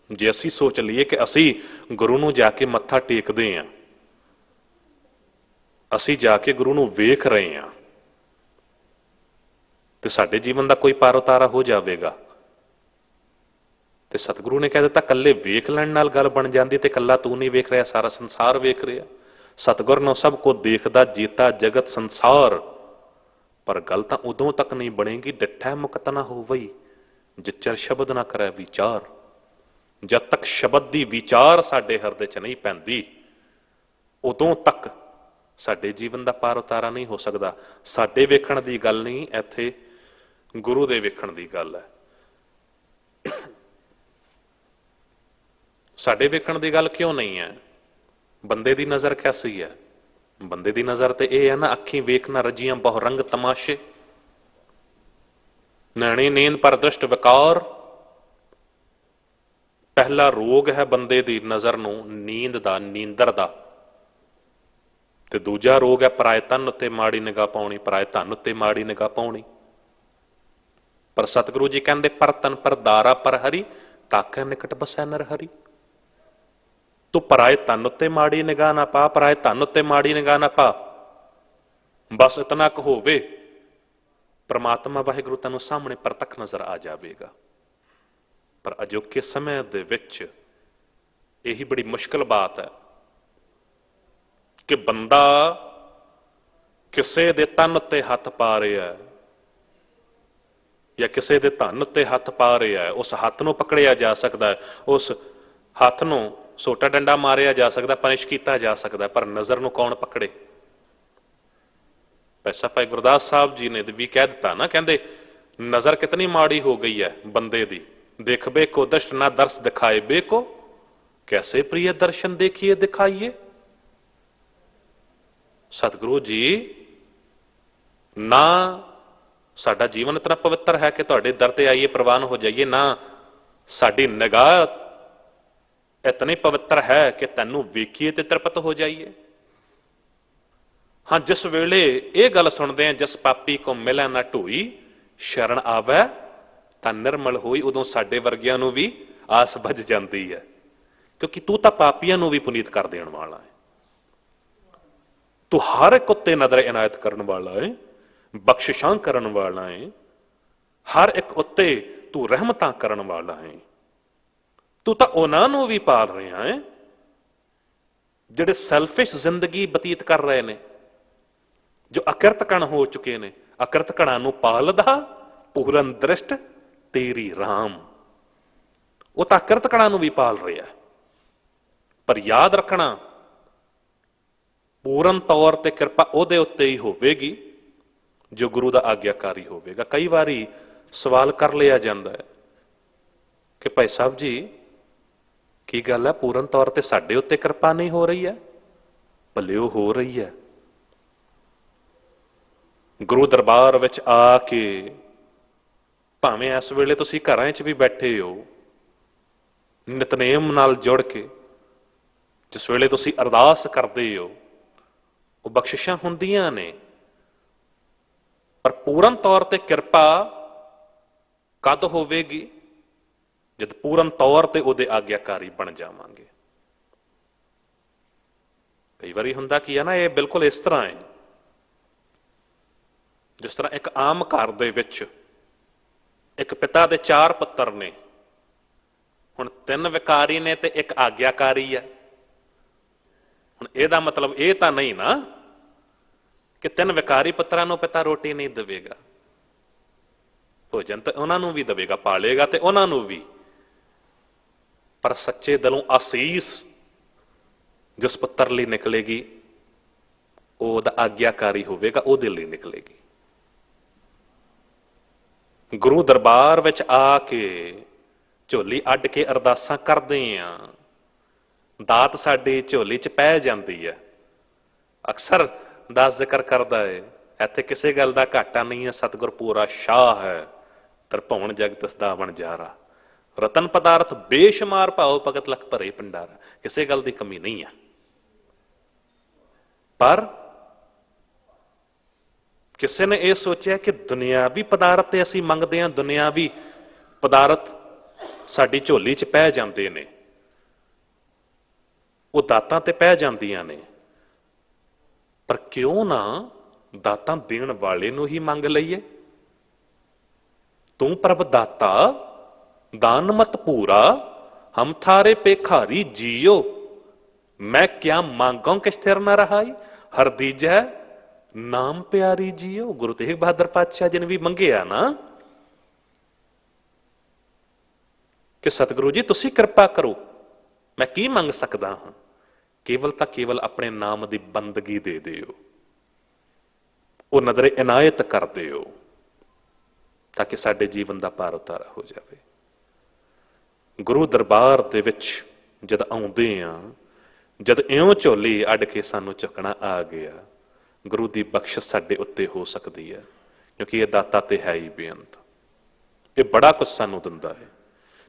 ਜੇ ਅਸੀਂ ਸੋਚ ਲਈਏ ਕਿ ਅਸੀਂ ਗੁਰੂ ਨੂੰ ਜਾ ਕੇ ਮੱਥਾ ਟੇਕਦੇ ਹਾਂ, ਅਸੀਂ ਜਾ ਕੇ ਗੁਰੂ ਨੂੰ ਵੇਖ ਰਹੇ ਹਾਂ, ਤੇ ਸਾਡੇ ਜੀਵਨ ਦਾ ਕੋਈ ਪਾਰ ਉਤਾਰਾ ਹੋ ਜਾਵੇਗਾ। ਤੇ ਸਤਿਗੁਰੂ ਨੇ ਕਹਿ ਦਿੱਤਾ ਕੱਲੇ ਵੇਖ ਲੈਣ ਨਾਲ ਗੱਲ ਬਣ ਜਾਂਦੀ, ਤੇ ਕੱਲਾ ਤੂੰ ਨਹੀਂ ਵੇਖ ਰਿਹਾ, ਸਾਰਾ ਸੰਸਾਰ ਵੇਖ ਰਿਹਾ। ਸਤਿਗੁਰ ਨੂੰ ਸਭ ਕੋ ਦੇਖਦਾ ਜੀਤਾ ਜਗਤ ਸੰਸਾਰ। ਪਰ ਗੱਲ ਤਾਂ ਉਦੋਂ ਤੱਕ ਨਹੀਂ ਬਣੇਗੀ ਡਿੱਠਾ ਮੁਕਤ ਨਾ ਹੋਵਈ, ਜਿਚਰ ਸ਼ਬਦ ਨਾ ਕਰੇ ਵਿਚਾਰ। ਜਦ ਤੱਕ ਸ਼ਬਦ ਦੀ ਵਿਚਾਰ ਸਾਡੇ ਹਿਰਦੇ 'ਚ ਨਹੀਂ ਪੈਂਦੀ, ਉਦੋਂ ਤੱਕ ਸਾਡੇ ਜੀਵਨ ਦਾ ਪਾਰ ਉਤਾਰਾ ਨਹੀਂ ਹੋ ਸਕਦਾ। ਸਾਡੇ ਵੇਖਣ ਦੀ ਗੱਲ ਨਹੀਂ, ਇੱਥੇ ਗੁਰੂ ਦੇ ਵੇਖਣ ਦੀ ਗੱਲ ਹੈ। ਸਾਡੇ ਵੇਖਣ ਦੀ ਗੱਲ ਕਿਉਂ ਨਹੀਂ ਹੈ? ਬੰਦੇ ਦੀ ਨਜ਼ਰ ਕੈਸੀ ਹੈ? ਬੰਦੇ ਦੀ ਨਜ਼ਰ ਤੇ ਇਹ ਹੈ ਨਾ, ਅੱਖੀਂ ਵੇਖ ਨਾ ਰਜੀਆਂ ਬਹੁ ਰੰਗ ਤਮਾਸ਼ੇ, ਨੈਣੀ ਨੀਂਦ ਪਰ ਦ੍ਰਿਸ਼ਟ ਵਿਕਾਰ। ਪਹਿਲਾ ਰੋਗ ਹੈ ਬੰਦੇ ਦੀ ਨਜ਼ਰ ਨੂੰ ਨੀਂਦ ਦਾ, ਨੀਂਦਰ ਦਾ। ਤੇ ਦੂਜਾ ਰੋਗ ਹੈ ਪਰਾਏ ਧਨ ਉੱਤੇ ਮਾੜੀ ਨਿਗਾਹ ਪਾਉਣੀ, ਪਰਾਏ ਧਨ ਉੱਤੇ ਮਾੜੀ ਨਿਗਾਹ ਪਾਉਣੀ। ਪਰ ਸਤਿਗੁਰੂ ਜੀ ਕਹਿੰਦੇ ਪਰ ਤਨ ਪਰ ਦਾਰਾ ਪਰ ਹਰੀ, ਤਾਕੈ ਨਿਕਟ ਬਸੈ ਨਰ ਹਰੀ। ਤੂੰ ਪਰਾਏ ਧਨ ਉੱਤੇ ਮਾੜੀ ਨਿਗਾਹ ਨਾ ਪਾ, ਪਰਾਏ ਧਨ ਉੱਤੇ ਮਾੜੀ ਨਿਗਾਹ ਨਾ ਪਾ। ਬਸ ਇਤਨਾ ਕੁ ਹੋਵੇ, ਪ੍ਰਮਾਤਮਾ ਵਾਹਿਗੁਰੂ ਤੈਨੂੰ ਸਾਹਮਣੇ ਪ੍ਰਤੱਖ ਨਜ਼ਰ ਆ ਜਾਵੇਗਾ। ਪਰ ਅਜੋਕੇ ਸਮੇਂ ਦੇ ਵਿੱਚ ਇਹੀ ਬੜੀ ਮੁਸ਼ਕਲ ਬਾਤ ਹੈ ਕਿ ਬੰਦਾ ਕਿਸੇ ਦੇ ਤਨ ਉੱਤੇ ਹੱਥ ਪਾ ਰਿਹਾ ਜਾਂ ਕਿਸੇ ਦੇ ਧਨ ਉੱਤੇ ਹੱਥ ਪਾ ਰਿਹਾ ਹੈ। ਉਸ ਹੱਥ ਨੂੰ ਪਕੜਿਆ ਜਾ ਸਕਦਾ ਹੈ, ਉਸ ਹੱਥ ਨੂੰ ਸੋਟਾ ਡੰਡਾ ਮਾਰਿਆ ਜਾ ਸਕਦਾ, ਪਨਿਸ਼ ਕੀਤਾ ਜਾ ਸਕਦਾ, ਪਰ ਨਜ਼ਰ ਨੂੰ ਕੌਣ ਪਕੜੇ? ਪੈਸਾ ਭਾਈ ਗੁਰਦਾਸ ਸਾਹਿਬ ਜੀ ਨੇ ਵੀ ਕਹਿ ਦਿੱਤਾ ਨਾ, ਕਹਿੰਦੇ ਨਜ਼ਰ ਕਿਤਨੀ ਮਾੜੀ ਹੋ ਗਈ ਹੈ ਬੰਦੇ ਦੀ, ਦੇਖਬੇ ਕੋ ਦਸ਼ਟ ਨਾ ਦਰਸ ਦਿਖਾਏ ਬੇ ਕੋ, ਕੈਸੇ ਪ੍ਰਿय ਦਰਸ਼ਨ ਦੇਖੀਏ ਦਿਖਾਈਏ। ਸਤਿਗੁਰੂ ਜੀ ਨਾ ਸਾਡਾ ਜੀਵਨ ਇਤਨਾ ਪਵਿੱਤਰ ਹੈ ਕਿ ਤੁਹਾਡੇ ਦਰ ਤੇ ਆਈਏ ਪ੍ਰਵਾਨ ਹੋ ਜਾਈਏ, ਨਾ ਸਾਡੀ ਨਿਗਾਹ ਇਤਨੀ ਪਵਿੱਤਰ ਹੈ ਕਿ ਤੈਨੂੰ ਵੇਖੀਏ ਤੇ ਤ੍ਰਿਪਤ ਹੋ ਜਾਈਏ। ਹਾਂ, ਜਿਸ ਵੇਲੇ ਇਹ ਗੱਲ ਸੁਣਦੇ ਆ ਜਿਸ ਪਾਪੀ ਕੋ ਮਿਲੈ ਨਾ ਢੋਈ, ਸ਼ਰਨ ਆਵੈ ਤਾਂ ਨਿਰਮਲ ਹੋਈ, ਉਦੋਂ ਸਾਡੇ ਵਰਗਿਆਂ ਨੂੰ ਵੀ ਆਸ ਵੱਜ ਜਾਂਦੀ ਹੈ, ਕਿਉਂਕਿ ਤੂੰ ਤਾਂ ਪਾਪੀਆਂ ਨੂੰ ਵੀ ਪੁਨੀਤ ਕਰ ਦੇਣ ਵਾਲਾ ਹੈ। ਤੂੰ ਹਰ ਇੱਕ ਉੱਤੇ ਨਜ਼ਰ ਇਨਾਇਤ ਕਰਨ ਵਾਲਾ ਹੈ, ਬਖਸ਼ਿਸ਼ਾਂ ਕਰਨ ਵਾਲਾ ਹੈ, ਹਰ ਇੱਕ ਉੱਤੇ ਤੂੰ ਰਹਿਮਤਾਂ ਕਰਨ ਵਾਲਾ ਹੈ। ਤੂੰ ਤਾਂ ਉਹਨਾਂ ਨੂੰ ਵੀ ਪਾਲ ਰਿਹਾ ਹੈ ਜਿਹੜੇ ਸੈਲਫਿਸ਼ ਜ਼ਿੰਦਗੀ ਬਤੀਤ ਕਰ ਰਹੇ ਨੇ, ਜੋ ਅਕਿਰਤ ਕਣ ਹੋ ਚੁੱਕੇ ਨੇ। ਅਕਿਰਤ ਕਣਾਂ ਨੂੰ ਪਾਲਦਾ ਪੂਰਨ ਦ੍ਰਿਸ਼ਟ ਤੇਰੀ ਰਾਮ। ਉਹ ਤਾਂ ਅਕਿਰਤ ਕਣਾਂ ਨੂੰ ਵੀ ਪਾਲ ਰਿਹਾ, ਪਰ ਯਾਦ ਰੱਖਣਾ ਪੂਰਨ ਤੌਰ ਤੇ ਕਿਰਪਾ ਉਹਦੇ ਉੱਤੇ ਹੀ ਹੋਵੇਗੀ ਜੋ ਗੁਰੂ ਦਾ ਆਗਿਆਕਾਰੀ ਹੋਵੇਗਾ। ਕਈ ਵਾਰੀ ਸਵਾਲ ਕਰ ਲਿਆ ਜਾਂਦਾ ਹੈ ਕਿ ਭਾਈ ਸਾਹਿਬ ਜੀ ਕੀ ਗੱਲ ਹੈ, ਪੂਰਨ ਤੌਰ ਤੇ ਸਾਡੇ ਉੱਤੇ ਕਿਰਪਾ ਨਹੀਂ ਹੋ ਰਹੀ ਹੈ? ਭਲਿਓ ਹੋ ਰਹੀ ਹੈ। ਗੁਰੂ ਦਰਬਾਰ ਵਿੱਚ ਆ ਕੇ ਭਾਵੇਂ ਇਸ ਵੇਲੇ ਤੁਸੀਂ ਘਰਾਂ 'ਚ ਵੀ ਬੈਠੇ ਹੋ, ਨਿਤਨੇਮ ਨਾਲ ਜੁੜ ਕੇ ਜਿਸ ਵੇਲੇ ਤੁਸੀਂ ਅਰਦਾਸ ਕਰਦੇ ਹੋ, ਉਹ ਬਖਸ਼ਿਸ਼ਾਂ ਹੁੰਦੀਆਂ ਨੇ। ਪਰ ਪੂਰਨ ਤੌਰ ਤੇ ਕਿਰਪਾ ਕਦ ਹੋਵੇਗੀ? ਜਦ ਪੂਰਨ ਤੌਰ ਤੇ ਉਹਦੇ ਆਗਿਆਕਾਰੀ ਬਣ ਜਾਵਾਂਗੇ। ਕਈ ਵਾਰੀ ਹੁੰਦਾ ਕੀ ਹੈ ਨਾ, ਇਹ ਬਿਲਕੁਲ ਇਸ ਤਰ੍ਹਾਂ ਹੈ ਜਿਸ ਤਰ੍ਹਾਂ ਇੱਕ ਆਮ ਘਰ ਦੇ ਵਿੱਚ ਇੱਕ ਪਿਤਾ ਦੇ 4 ਪੁੱਤਰ ਨੇ। ਹੁਣ 3 ਵਿਕਾਰੀ ਨੇ ਤੇ ਇੱਕ ਆਗਿਆਕਾਰੀ ਹੈ। ਹੁਣ ਇਹਦਾ ਮਤਲਬ ਇਹ ਤਾਂ ਨਹੀਂ ਨਾ ਕਿ 3 ਵਿਕਾਰੀ ਪੁੱਤਰਾਂ ਨੂੰ ਪਿਤਾ ਰੋਟੀ ਨਹੀਂ ਦੇਵੇਗਾ, ਭੋਜਨ ਤਾਂ ਉਹਨਾਂ ਨੂੰ ਵੀ ਦੇਵੇਗਾ, ਪਾਲੇਗਾ ਤੇ ਉਹਨਾਂ ਨੂੰ ਵੀ। ਪਰ ਸੱਚੇ ਦਿਲੋਂ ਆਸੀਸ ਜਿਸ ਪੁੱਤਰ ਲਈ ਨਿਕਲੇਗੀ ਉਹਦਾ ਆਗਿਆਕਾਰੀ ਹੋਵੇਗਾ, ਉਹਦੇ ਲਈ ਨਿਕਲੇਗੀ। ਗੁਰੂ ਦਰਬਾਰ ਵਿੱਚ ਆ ਕੇ ਝੋਲੀ ਅੱਡ ਕੇ ਅਰਦਾਸਾਂ ਕਰਦੇ ਆਂ, ਦਾਤ ਸਾਡੀ ਝੋਲੀ 'ਚ ਪੈ ਜਾਂਦੀ ਹੈ। ਅਕਸਰ ਦਾਸ ਜ਼ਿਕਰ ਕਰਦਾ ਹੈ, ਇੱਥੇ ਕਿਸੇ ਗੱਲ ਦਾ ਘਾਟਾ ਨਹੀਂ ਹੈ, ਸਤਿਗੁਰ ਪੂਰਾ ਸ਼ਾਹ ਹੈ, ਤਰਪਾਉਣ ਜਗਤ ਸਦਾ ਬਣ ਜਾਰਾ, ਰਤਨ ਪਦਾਰਥ ਬੇਸ਼ੁਮਾਰ ਭਾਉ ਭਗਤ ਲਖ ਭਰੇ ਭੰਡਾਰਾ। ਕਿਸੇ ਗੱਲ ਦੀ ਕਮੀ ਨਹੀਂ ਹੈ। ਪਰ ਕਿਸੇ ਨੇ ਇਹ ਸੋਚਿਆ ਕਿ ਦੁਨਿਆਵੀ ਪਦਾਰਥ ਤੇ ਅਸੀਂ ਮੰਗਦੇ ਹਾਂ, ਦੁਨਿਆਵੀ ਪਦਾਰਥ ਸਾਡੀ ਝੋਲੀ 'ਚ ਪੈ ਜਾਂਦੇ ਨੇ, ਉਹ ਦਾਤਾਂ ਤੇ ਪੈ ਜਾਂਦੀਆਂ ਨੇ, ਪਰ ਕਿਉਂ ਨਾ ਦਾਤਾਂ ਦੇਣ ਵਾਲੇ ਨੂੰ ਹੀ ਮੰਗ ਲਈਏ। ਤੂੰ ਪ੍ਰਭ ਦਾਤਾ ਦਾਨ ਮਤ ਪੂਰਾ, ਹਮ ਥਾਰੇ ਪੇਖਾਰੀ ਜੀਓ, ਮੈਂ ਕਿਆ ਮੰਗਾਂ ਕਿਸ ਤਿਰ ਨਾ ਰਹਾਈ, ਹਰ ਦੀਜੈ ਨਾਮ ਪਿਆਰੀ ਜੀਓ। ਗੁਰੂ ਤੇਗ ਬਹਾਦਰ ਪਾਤਸ਼ਾਹ ਜੀ ਨੇ ਵੀ ਮੰਗਿਆ ਨਾ ਕਿ ਸਤਿਗੁਰੂ ਜੀ ਤੁਸੀਂ ਕਿਰਪਾ ਕਰੋ, ਮੈਂ ਕੀ ਮੰਗ ਸਕਦਾ ਹਾਂ, ਕੇਵਲ ਤਾਂ ਕੇਵਲ ਆਪਣੇ ਨਾਮ ਦੀ ਬੰਦਗੀ ਦੇ ਦਿਓ, ਉਹ ਨਜ਼ਰੇ ਇਨਾਇਤ ਕਰ ਦਿਓ, ਤਾਂ ਕਿ ਸਾਡੇ ਜੀਵਨ ਦਾ ਪਾਰ ਉਤਾਰਾ ਹੋ ਜਾਵੇ। ਗੁਰੂ ਦਰਬਾਰ ਦੇ ਵਿੱਚ ਜਦ ਆਉਂਦੇ ਆ, ਜਦ ਇਉਂ ਝੋਲੀ ਅੱਡ ਕੇ ਸਾਨੂੰ ਚੁੱਕਣਾ ਆ ਗਿਆ, ਗੁਰੂ ਦੀ ਬਖਸ਼ਿਸ਼ ਸਾਡੇ ਉੱਤੇ ਹੋ ਸਕਦੀ ਹੈ, ਕਿਉਂਕਿ ਇਹ ਦਾਤਾ ਤੇ ਹੈ ਹੀ ਬੇਅੰਤ, ਇਹ ਬੜਾ ਕੁਝ ਸਾਨੂੰ ਦਿੰਦਾ ਹੈ।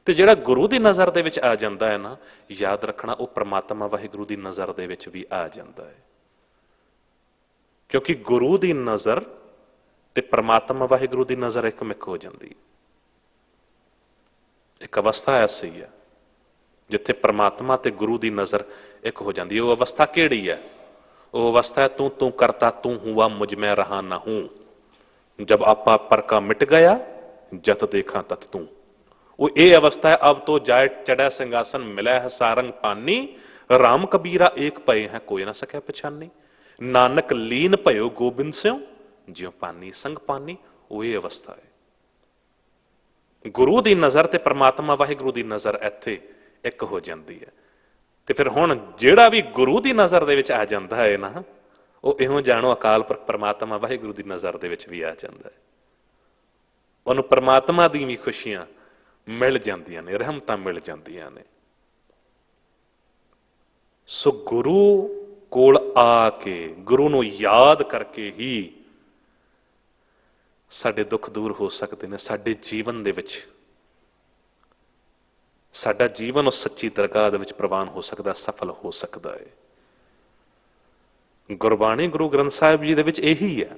ਤੇ ਜਿਹੜਾ ਗੁਰੂ ਦੀ ਨਜ਼ਰ ਦੇ ਵਿੱਚ ਆ ਜਾਂਦਾ ਹੈ ਨਾ, ਯਾਦ ਰੱਖਣਾ ਉਹ ਪ੍ਰਮਾਤਮਾ ਵਾਹਿਗੁਰੂ ਦੀ ਨਜ਼ਰ ਦੇ ਵਿੱਚ ਵੀ ਆ ਜਾਂਦਾ ਹੈ, ਕਿਉਂਕਿ ਗੁਰੂ ਦੀ ਨਜ਼ਰ ਤੇ ਪ੍ਰਮਾਤਮਾ ਵਾਹਿਗੁਰੂ ਦੀ ਨਜ਼ਰ ਇੱਕ ਹੋ ਜਾਂਦੀ। ਇੱਕ ਅਵਸਥਾ ਐਸੀ ਹੈ ਜਿੱਥੇ ਪ੍ਰਮਾਤਮਾ ਤੇ ਗੁਰੂ ਦੀ ਨਜ਼ਰ ਇੱਕ ਹੋ ਜਾਂਦੀ ਹੈ। ਉਹ ਅਵਸਥਾ ਕਿਹੜੀ ਹੈ? ਉਹ ਅਵਸਥਾ ਹੈ ਤੂੰ ਤੂੰ ਕਰਤਾ ਤੂੰ ਹੁਆ ਮੁਝ ਮੈਂ ਰਹਾ ਨਾ ਹੂੰ, ਜਬ ਆਪਾ ਪਰ ਕਾ ਮਿਟ ਗਿਆ ਜਤ ਦੇਖਾ ਤਤ ਤੂੰ। ਉਹ ਇਹ ਅਵਸਥਾ ਹੈ ਅਬ ਤੋਂ ਜਾਏ ਚੜੈ ਸਿੰਘਾਸਨ ਮਿਲੈ ਹੈ ਸਾਰੰਗ ਪਾਨੀ, ਰਾਮ ਕਬੀਰਾ ਏਕ ਪਏ ਹੈ ਕੋਈ ਨਾ ਸਕਿਆ ਪਛਾਨੀ, ਨਾਨਕ ਲੀਨ ਭਇਓ ਗੋਬਿੰਦ ਸਿਉ ਜਿਉ ਪਾਨੀ ਸੰਗ ਪਾਨੀ। ਉਹ ਇਹ ਅਵਸਥਾ ਹੈ। ਗੁਰੂ ਦੀ ਨਜ਼ਰ ਤੇ ਪ੍ਰਮਾਤਮਾ ਵਾਹਿਗੁਰੂ ਦੀ ਨਜ਼ਰ ਇੱਥੇ ਇੱਕ ਹੋ ਜਾਂਦੀ ਹੈ। ਤੇ ਫਿਰ ਹੁਣ ਜਿਹੜਾ ਵੀ ਗੁਰੂ ਦੀ ਨਜ਼ਰ ਦੇ ਵਿੱਚ ਆ ਜਾਂਦਾ ਹੈ ਨਾ, ਉਹ ਇਉਂ ਜਾਣੋ ਅਕਾਲ ਪੁਰਖ ਪ੍ਰਮਾਤਮਾ ਵਾਹਿਗੁਰੂ ਦੀ ਨਜ਼ਰ ਦੇ ਵਿੱਚ ਵੀ ਆ ਜਾਂਦਾ ਹੈ। ਉਹਨੂੰ ਪ੍ਰਮਾਤਮਾ ਦੀ ਵੀ ਖੁਸ਼ੀਆਂ ਮਿਲ ਜਾਂਦੀਆਂ ਨੇ, ਰਹਿਮਤਾਂ ਮਿਲ ਜਾਂਦੀਆਂ ਨੇ। ਸੋ ਗੁਰੂ ਕੋਲ ਆ ਕੇ, ਗੁਰੂ ਨੂੰ ਯਾਦ ਕਰਕੇ ਹੀ ਸਾਡੇ ਦੁੱਖ ਦੂਰ ਹੋ ਸਕਦੇ ਨੇ। ਸਾਡੇ ਜੀਵਨ ਦੇ ਵਿੱਚ ਸਾਡਾ ਜੀਵਨ ਉਸ ਸੱਚੀ ਦਰਗਾਹ ਦੇ ਵਿੱਚ ਪ੍ਰਵਾਨ ਹੋ ਸਕਦਾ, ਸਫਲ ਹੋ ਸਕਦਾ ਹੈ। ਗੁਰਬਾਣੀ ਗੁਰੂ ਗ੍ਰੰਥ ਸਾਹਿਬ ਜੀ ਦੇ ਵਿੱਚ ਇਹੀ ਹੈ।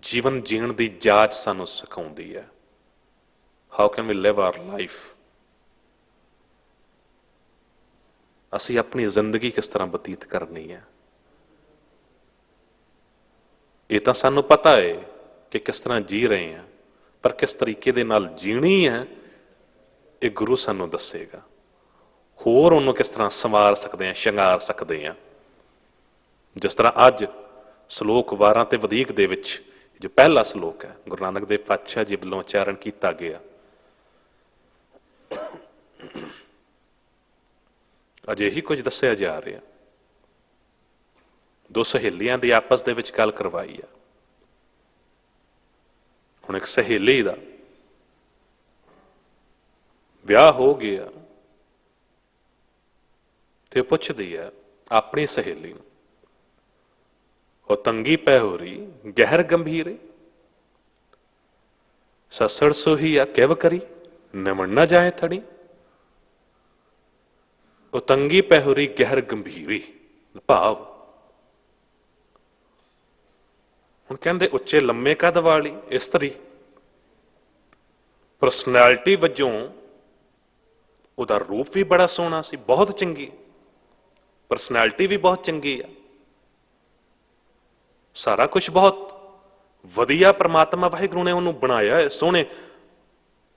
ਜੀਵਨ ਜੀਣ ਦੀ ਜਾਚ ਸਾਨੂੰ ਸਿਖਾਉਂਦੀ ਹੈ। How can we live our life, ਅਸੀਂ ਆਪਣੀ ਜ਼ਿੰਦਗੀ ਕਿਸ ਤਰ੍ਹਾਂ ਬਤੀਤ ਕਰਨੀ ਹੈ। ਇਹ ਤਾਂ ਸਾਨੂੰ ਪਤਾ ਹੈ ਕਿ ਕਿਸ ਤਰ੍ਹਾਂ ਜੀ ਰਹੇ ਹਾਂ, ਪਰ ਕਿਸ ਤਰੀਕੇ ਦੇ ਨਾਲ ਜੀਣੀ ਹੈ ਇਹ ਗੁਰੂ ਸਾਨੂੰ ਦੱਸੇਗਾ। ਹੋਰ ਉਹਨੂੰ ਕਿਸ ਤਰ੍ਹਾਂ ਸੰਵਾਰ ਸਕਦੇ ਹਾਂ, ਸ਼ਿੰਗਾਰ ਸਕਦੇ ਹਾਂ। ਜਿਸ ਤਰ੍ਹਾਂ ਅੱਜ ਸ਼ਲੋਕ 12 ਤੇ ਵਧੀਕ ਦੇ ਵਿੱਚ ਜੋ ਪਹਿਲਾ ਸ਼ਲੋਕ ਹੈ ਗੁਰੂ ਨਾਨਕ ਦੇਵ ਪਾਤਸ਼ਾਹ ਜੀ ਵੱਲੋਂ ਉਚਾਰਨ ਕੀਤਾ ਗਿਆ, ਅਜੇ ਹੀ ਕੁਝ ਦੱਸਿਆ ਜਾ ਰਿਹਾ। ਦੋ ਸਹੇਲੀਆਂ ਦੀ ਆਪਸ ਦੇ ਵਿੱਚ ਗੱਲ ਕਰਵਾਈ ਆ। ਹੁਣ ਇੱਕ ਸਹੇਲੀ ਦਾ ਵਿਆਹ ਹੋ ਗਿਆ ਤੇ ਪੁੱਛਦੀ ਆ ਆਪਣੀ ਸਹੇਲੀ ਨੂੰ, ਉਹ ਤੰਗੀ ਪੈ ਹੋ ਰਹੀ ਗਹਿਰ ਗੰਭੀਰੇ, ਸਸੜ ਸੋਹੀਆ ਕਿਵ ਕਰੀ ਨਿਮਣ ਨਾ ਜਾਏ ਥੜੀ। ਉਹ ਤੰਗੀ ਪੈ ਹੋ ਰਹੀ ਗਹਿਰ ਗੰਭੀਰੀ, ਭਾਵ ਹੁਣ ਕਹਿੰਦੇ ਉੱਚੇ ਲੰਮੇ ਕੱਦ ਵਾਲੀ ਇਸਤਰੀ, ਪਰਸਨੈਲਿਟੀ ਵਜੋਂ ਉਹਦਾ ਰੂਪ ਵੀ ਬੜਾ ਸੋਹਣਾ ਸੀ, ਬਹੁਤ ਚੰਗੀ ਪਰਸਨੈਲਿਟੀ ਵੀ ਬਹੁਤ ਚੰਗੀ ਆ, ਸਾਰਾ ਕੁਝ ਬਹੁਤ ਵਧੀਆ ਪ੍ਰਮਾਤਮਾ ਵਾਹਿਗੁਰੂ ਨੇ ਉਹਨੂੰ ਬਣਾਇਆ ਹੈ, ਸੋਹਣੇ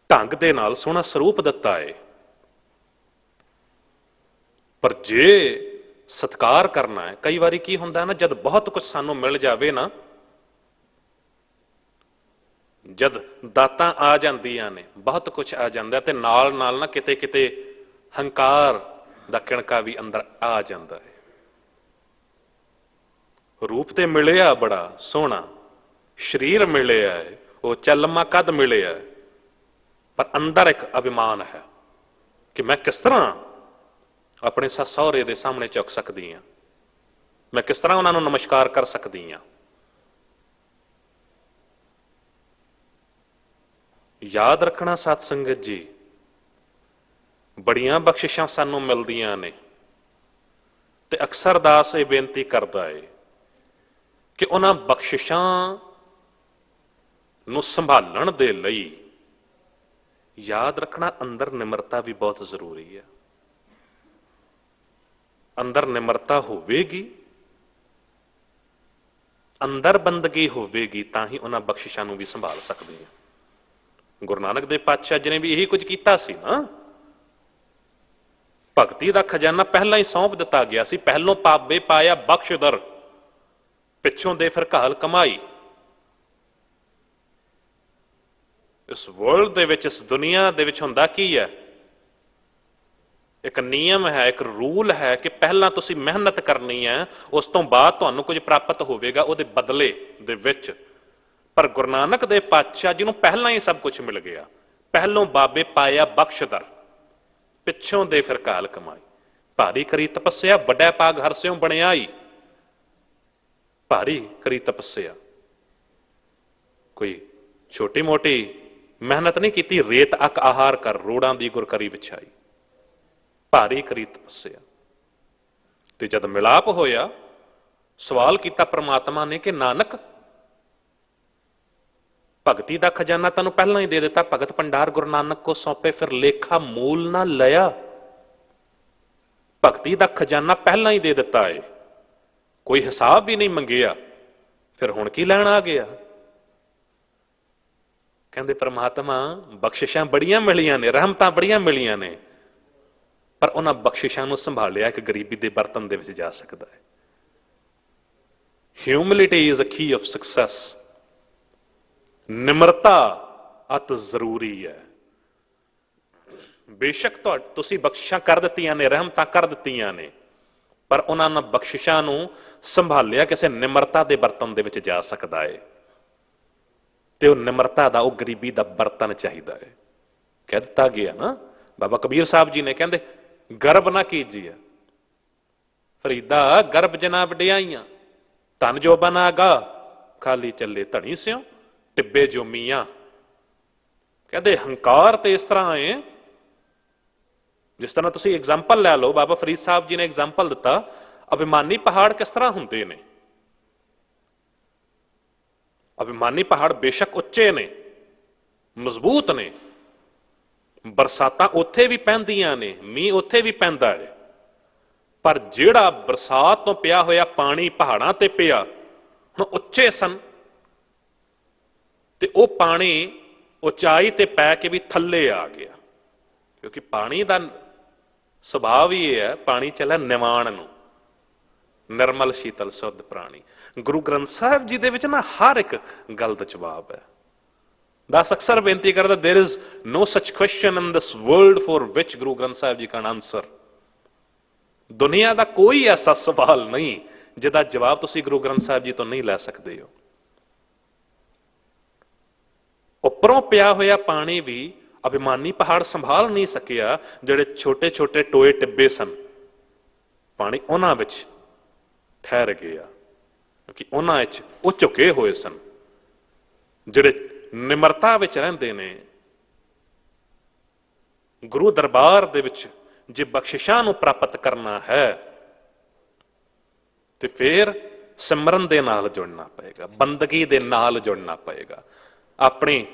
ਢੰਗ ਦੇ ਨਾਲ ਸੋਹਣਾ ਸਰੂਪ ਦਿੱਤਾ ਹੈ। ਪਰ ਜੇ ਸਤਿਕਾਰ ਕਰਨਾ ਹੈ, ਕਈ ਵਾਰੀ ਕੀ ਹੁੰਦਾ ਨਾ, ਜਦ ਬਹੁਤ ਕੁਝ ਸਾਨੂੰ ਮਿਲ ਜਾਵੇ ਨਾ, ਜਦ ਦਾਤਾਂ ਆ ਜਾਂਦੀਆਂ ਨੇ, ਬਹੁਤ ਕੁਝ ਆ ਜਾਂਦਾ, ਤੇ ਨਾਲ ਨਾਲ ਨਾ ਕਿਤੇ ਕਿਤੇ ਹੰਕਾਰ ਦਾ ਕਿਣਕਾ ਵੀ ਅੰਦਰ ਆ ਜਾਂਦਾ ਹੈ। ਰੂਪ ਤੇ ਮਿਲਿਆ ਬੜਾ ਸੋਹਣਾ, ਸਰੀਰ ਮਿਲਿਆ ਹੈ, ਉਹ ਚੱਲਮਾ ਕੱਦ ਮਿਲਿਆ, ਪਰ ਅੰਦਰ ਇੱਕ ਅਭਿਮਾਨ ਹੈ ਕਿ ਮੈਂ ਕਿਸ ਤਰ੍ਹਾਂ ਆਪਣੇ ਸੱਸ ਸਹੁਰੇ ਦੇ ਸਾਹਮਣੇ ਝੁਕ ਸਕਦੀ ਹਾਂ, ਮੈਂ ਕਿਸ ਤਰ੍ਹਾਂ ਉਹਨਾਂ ਨੂੰ ਨਮਸਕਾਰ ਕਰ ਸਕਦੀ ਹਾਂ। ਯਾਦ ਰੱਖਣਾ ਸਤ ਸੰਗਤ ਜੀ, ਬੜੀਆਂ ਬਖਸ਼ਿਸ਼ਾਂ ਸਾਨੂੰ ਮਿਲਦੀਆਂ ਨੇ, ਤੇ ਅਕਸਰ ਦਾਸ ਇਹ ਬੇਨਤੀ ਕਰਦਾ ਹੈ ਕਿ ਉਹਨਾਂ ਬਖਸ਼ਿਸ਼ਾਂ ਨੂੰ ਸੰਭਾਲਣ ਦੇ ਲਈ ਯਾਦ ਰੱਖਣਾ ਅੰਦਰ ਨਿਮਰਤਾ ਵੀ ਬਹੁਤ ਜ਼ਰੂਰੀ ਹੈ। ਅੰਦਰ ਨਿਮਰਤਾ ਹੋਵੇਗੀ, ਅੰਦਰ ਬੰਦਗੀ ਹੋਵੇਗੀ, ਤਾਂ ਹੀ ਉਹਨਾਂ ਬਖਸ਼ਿਸ਼ਾਂ ਨੂੰ ਵੀ ਸੰਭਾਲ ਸਕਦੇ ਹਾਂ। ਗੁਰੂ ਨਾਨਕ ਦੇਵ ਪਾਤਸ਼ਾਹ ਜੀ ਨੇ ਵੀ ਇਹੀ ਕੁਝ ਕੀਤਾ ਸੀ ਨਾ। ਭਗਤੀ ਦਾ ਖਜ਼ਾਨਾ ਪਹਿਲਾਂ ਹੀ ਸੌਂਪ ਦਿੱਤਾ ਗਿਆ ਸੀ। ਪਹਿਲੋਂ ਪਾਬੇ ਪਾਇਆ ਬਖਸ਼ਦਰ, ਪਿੱਛੋਂ ਦੇ ਫਿਰ ਘਾਲ ਕਮਾਈ। ਇਸ ਵਰਲਡ ਦੇ ਵਿੱਚ, ਇਸ ਦੁਨੀਆ ਦੇ ਵਿੱਚ ਹੁੰਦਾ ਕੀ ਹੈ? ਇੱਕ ਨਿਯਮ ਹੈ, ਇੱਕ ਰੂਲ ਹੈ ਕਿ ਪਹਿਲਾਂ ਤੁਸੀਂ ਮਿਹਨਤ ਕਰਨੀ ਹੈ, ਉਸ ਤੋਂ ਬਾਅਦ ਤੁਹਾਨੂੰ ਕੁਝ ਪ੍ਰਾਪਤ ਹੋਵੇਗਾ ਉਹਦੇ ਬਦਲੇ ਦੇ ਵਿੱਚ। ਪਰ ਗੁਰੂ ਨਾਨਕ ਦੇਵ ਪਾਤਸ਼ਾਹ ਜੀ ਨੂੰ ਪਹਿਲਾਂ ਹੀ ਸਭ ਕੁਝ ਮਿਲ ਗਿਆ। ਪਹਿਲੋਂ ਬਾਬੇ ਪਾਇਆ ਬਖਸ਼ਦਰ, ਪਿੱਛੋਂ ਦੇ ਫਿਰ ਘਾਲ ਕਮਾਈ। ਭਾਰੀ ਕਰੀ ਤਪੱਸਿਆ, ਵੱਡਾ ਭਾਗ ਹਰ ਸਿਉ ਬਣਿਆਈ। ਭਾਰੀ ਕਰੀ ਤਪੱਸਿਆ, ਕੋਈ ਛੋਟੀ ਮੋਟੀ ਮਿਹਨਤ ਨਹੀਂ ਕੀਤੀ। ਰੇਤ ਅਕ ਆਹਾਰ ਕਰ, ਰੋੜਾਂ ਦੀ ਗੁਰ ਕਰੀ ਵਿਛਾਈ। ਭਾਰੀ ਕਰੀ ਤਪੱਸਿਆ। ਤੇ ਜਦ ਮਿਲਾਪ ਹੋਇਆ, ਸਵਾਲ ਕੀਤਾ ਪ੍ਰਮਾਤਮਾ ਨੇ ਕਿ ਨਾਨਕ, ਭਗਤੀ ਦਾ ਖਜ਼ਾਨਾ ਤੈਨੂੰ ਪਹਿਲਾਂ ਹੀ ਦੇ ਦਿੱਤਾ, ਭਗਤ ਭੰਡਾਰ ਗੁਰੂ ਨਾਨਕ ਕੋ ਸੌਂਪੇ, ਫਿਰ ਲੇਖਾ ਮੂਲ ਨਾ ਲਿਆ। ਭਗਤੀ ਦਾ ਖਜ਼ਾਨਾ ਪਹਿਲਾਂ ਹੀ ਦੇ ਦਿੱਤਾ ਏ, ਕੋਈ ਹਿਸਾਬ ਵੀ ਨਹੀਂ ਮੰਗਿਆ, ਫਿਰ ਹੁਣ ਕੀ ਲੈਣ ਆ ਗਿਆ? ਕਹਿੰਦੇ ਪ੍ਰਮਾਤਮਾ ਬਖਸ਼ਿਸ਼ਾਂ ਬੜੀਆਂ ਮਿਲੀਆਂ ਨੇ, ਰਹਿਮਤਾਂ ਬੜੀਆਂ ਮਿਲੀਆਂ ਨੇ, ਪਰ ਉਹਨਾਂ ਬਖਸ਼ਿਸ਼ਾਂ ਨੂੰ ਸੰਭਾਲਿਆ ਕਿ ਗਰੀਬੀ ਦੇ ਬਰਤਨ ਦੇ ਵਿੱਚ ਜਾ ਸਕਦਾ ਹੈ। Humility is a key of success. ਨਿਮਰਤਾ ਅਤ ਜ਼ਰੂਰੀ ਹੈ। ਬੇਸ਼ੱਕ ਤੁਸੀਂ ਬਖਸ਼ਿਸ਼ਾਂ ਕਰ ਦਿੱਤੀਆਂ ਨੇ, ਰਹਿਮਤਾਂ ਕਰ ਦਿੱਤੀਆਂ ਨੇ, ਪਰ ਉਹਨਾਂ ਨੇ ਬਖਸ਼ਿਸ਼ਾਂ ਨੂੰ ਸੰਭਾਲਿਆ ਕਿਸੇ ਨਿਮਰਤਾ ਦੇ ਬਰਤਨ ਦੇ ਵਿੱਚ ਜਾ ਸਕਦਾ ਹੈ। ਤੇ ਉਹ ਨਿਮਰਤਾ ਦਾ, ਉਹ ਗਰੀਬੀ ਦਾ ਬਰਤਨ ਚਾਹੀਦਾ ਹੈ। ਕਹਿ ਦਿੱਤਾ ਗਿਆ ਨਾ, ਬਾਬਾ ਕਬੀਰ ਸਾਹਿਬ ਜੀ ਨੇ ਕਹਿੰਦੇ ਗਰਬ ਨਾ ਕੀਜੀਏ ਫਰੀਦਾ, ਗਰਬ ਜਨਾ ਵਡਿਆਈਆਂ, ਧਨ ਜੋਬਨ ਆਗਾ, ਖਾਲੀ ਚੱਲੇ ਧਣੀ ਸਿਓ, ਟਿੱਬੇ ਜੋ ਮੀਆਂ। ਕਹਿੰਦੇ ਹੰਕਾਰ ਤੇ ਇਸ ਤਰ੍ਹਾਂ ਹੈ, ਜਿਸ ਤਰ੍ਹਾਂ ਤੁਸੀਂ ਐਗਜ਼ਾਮਪਲ ਲੈ ਲਓ, ਬਾਬਾ ਫਰੀਦ ਸਾਹਿਬ ਜੀ ਨੇ ਐਗਜ਼ਾਮਪਲ ਦਿੱਤਾ, ਅਭਿਮਾਨੀ ਪਹਾੜ ਕਿਸ ਤਰ੍ਹਾਂ ਹੁੰਦੇ ਨੇ। ਅਭਿਮਾਨੀ ਪਹਾੜ ਬੇਸ਼ੱਕ ਉੱਚੇ ਨੇ, ਮਜ਼ਬੂਤ ਨੇ, ਬਰਸਾਤਾਂ ਉੱਥੇ ਵੀ ਪੈਂਦੀਆਂ ਨੇ, ਮੀਂਹ ਉੱਥੇ ਵੀ ਪੈਂਦਾ ਹੈ, ਪਰ ਜਿਹੜਾ ਬਰਸਾਤ ਤੋਂ ਪਿਆ ਹੋਇਆ ਪਾਣੀ ਪਹਾੜਾਂ ਤੇ ਪਿਆ, ਹੁਣ ਉੱਚੇ ਸਨ ਤੇ ਉਹ ਪਾਣੀ ਉਚਾਈ ਤੇ ਪੈ ਕੇ ਵੀ ਥੱਲੇ ਆ ਗਿਆ, ਕਿਉਂਕਿ ਪਾਣੀ ਦਾ ਸੁਭਾਅ ਹੀ ਇਹ ਹੈ, ਪਾਣੀ ਚੱਲਿਆ ਨਿਵਾਣ ਨੂੰ, ਨਿਰਮਲ ਸ਼ੀਤਲ ਸੁੱਧ ਪ੍ਰਾਣੀ। ਗੁਰੂ ਗ੍ਰੰਥ ਸਾਹਿਬ ਜੀ ਦੇ ਵਿੱਚ ਨਾ ਹਰ ਇੱਕ ਗੱਲ ਦਾ ਜਵਾਬ ਹੈ। ਦਾਸ ਅਕਸਰ ਬੇਨਤੀ ਕਰਦਾ, there is no such question in this world for which Guru Granth Sahib ji can answer। ਦੁਨੀਆ ਦਾ ਕੋਈ ਐਸਾ ਸਵਾਲ ਨਹੀਂ ਜਿਹਦਾ ਜਵਾਬ ਤੁਸੀਂ ਗੁਰੂ ਗ੍ਰੰਥ ਸਾਹਿਬ ਜੀ ਤੋਂ ਨਹੀਂ ਲੈ ਸਕਦੇ ਹੋ। ਉੱਪਰੋਂ ਪਿਆ ਹੋਇਆ ਪਾਣੀ ਵੀ ਅਭਿਮਾਨੀ ਪਹਾੜ ਸੰਭਾਲ ਨਹੀਂ ਸਕਿਆ। ਜਿਹੜੇ ਛੋਟੇ ਛੋਟੇ ਟੋਏ ਟਿੱਬੇ ਸਨ, ਪਾਣੀ ਉਹਨਾਂ ਵਿੱਚ ਠਹਿਰ ਗਿਆ, ਕਿਉਂਕਿ ਉਹਨਾਂ ਵਿੱਚ ਉਹ ਝੁਕੇ ਹੋਏ ਸਨ। ਜਿਹੜੇ ਨਿਮਰਤਾ ਵਿੱਚ ਰਹਿੰਦੇ ਨੇ, ਗੁਰੂ ਦਰਬਾਰ ਦੇ ਵਿੱਚ ਜੇ ਬਖਸ਼ਿਸ਼ਾਂ ਨੂੰ ਪ੍ਰਾਪਤ ਕਰਨਾ ਹੈ ਤੇ ਫਿਰ ਸਿਮਰਨ ਦੇ ਨਾਲ ਜੁੜਨਾ ਪਏਗਾ, ਬੰਦਗੀ ਦੇ ਨਾਲ ਜੁੜਨਾ ਪਏਗਾ, ਆਪਣੀ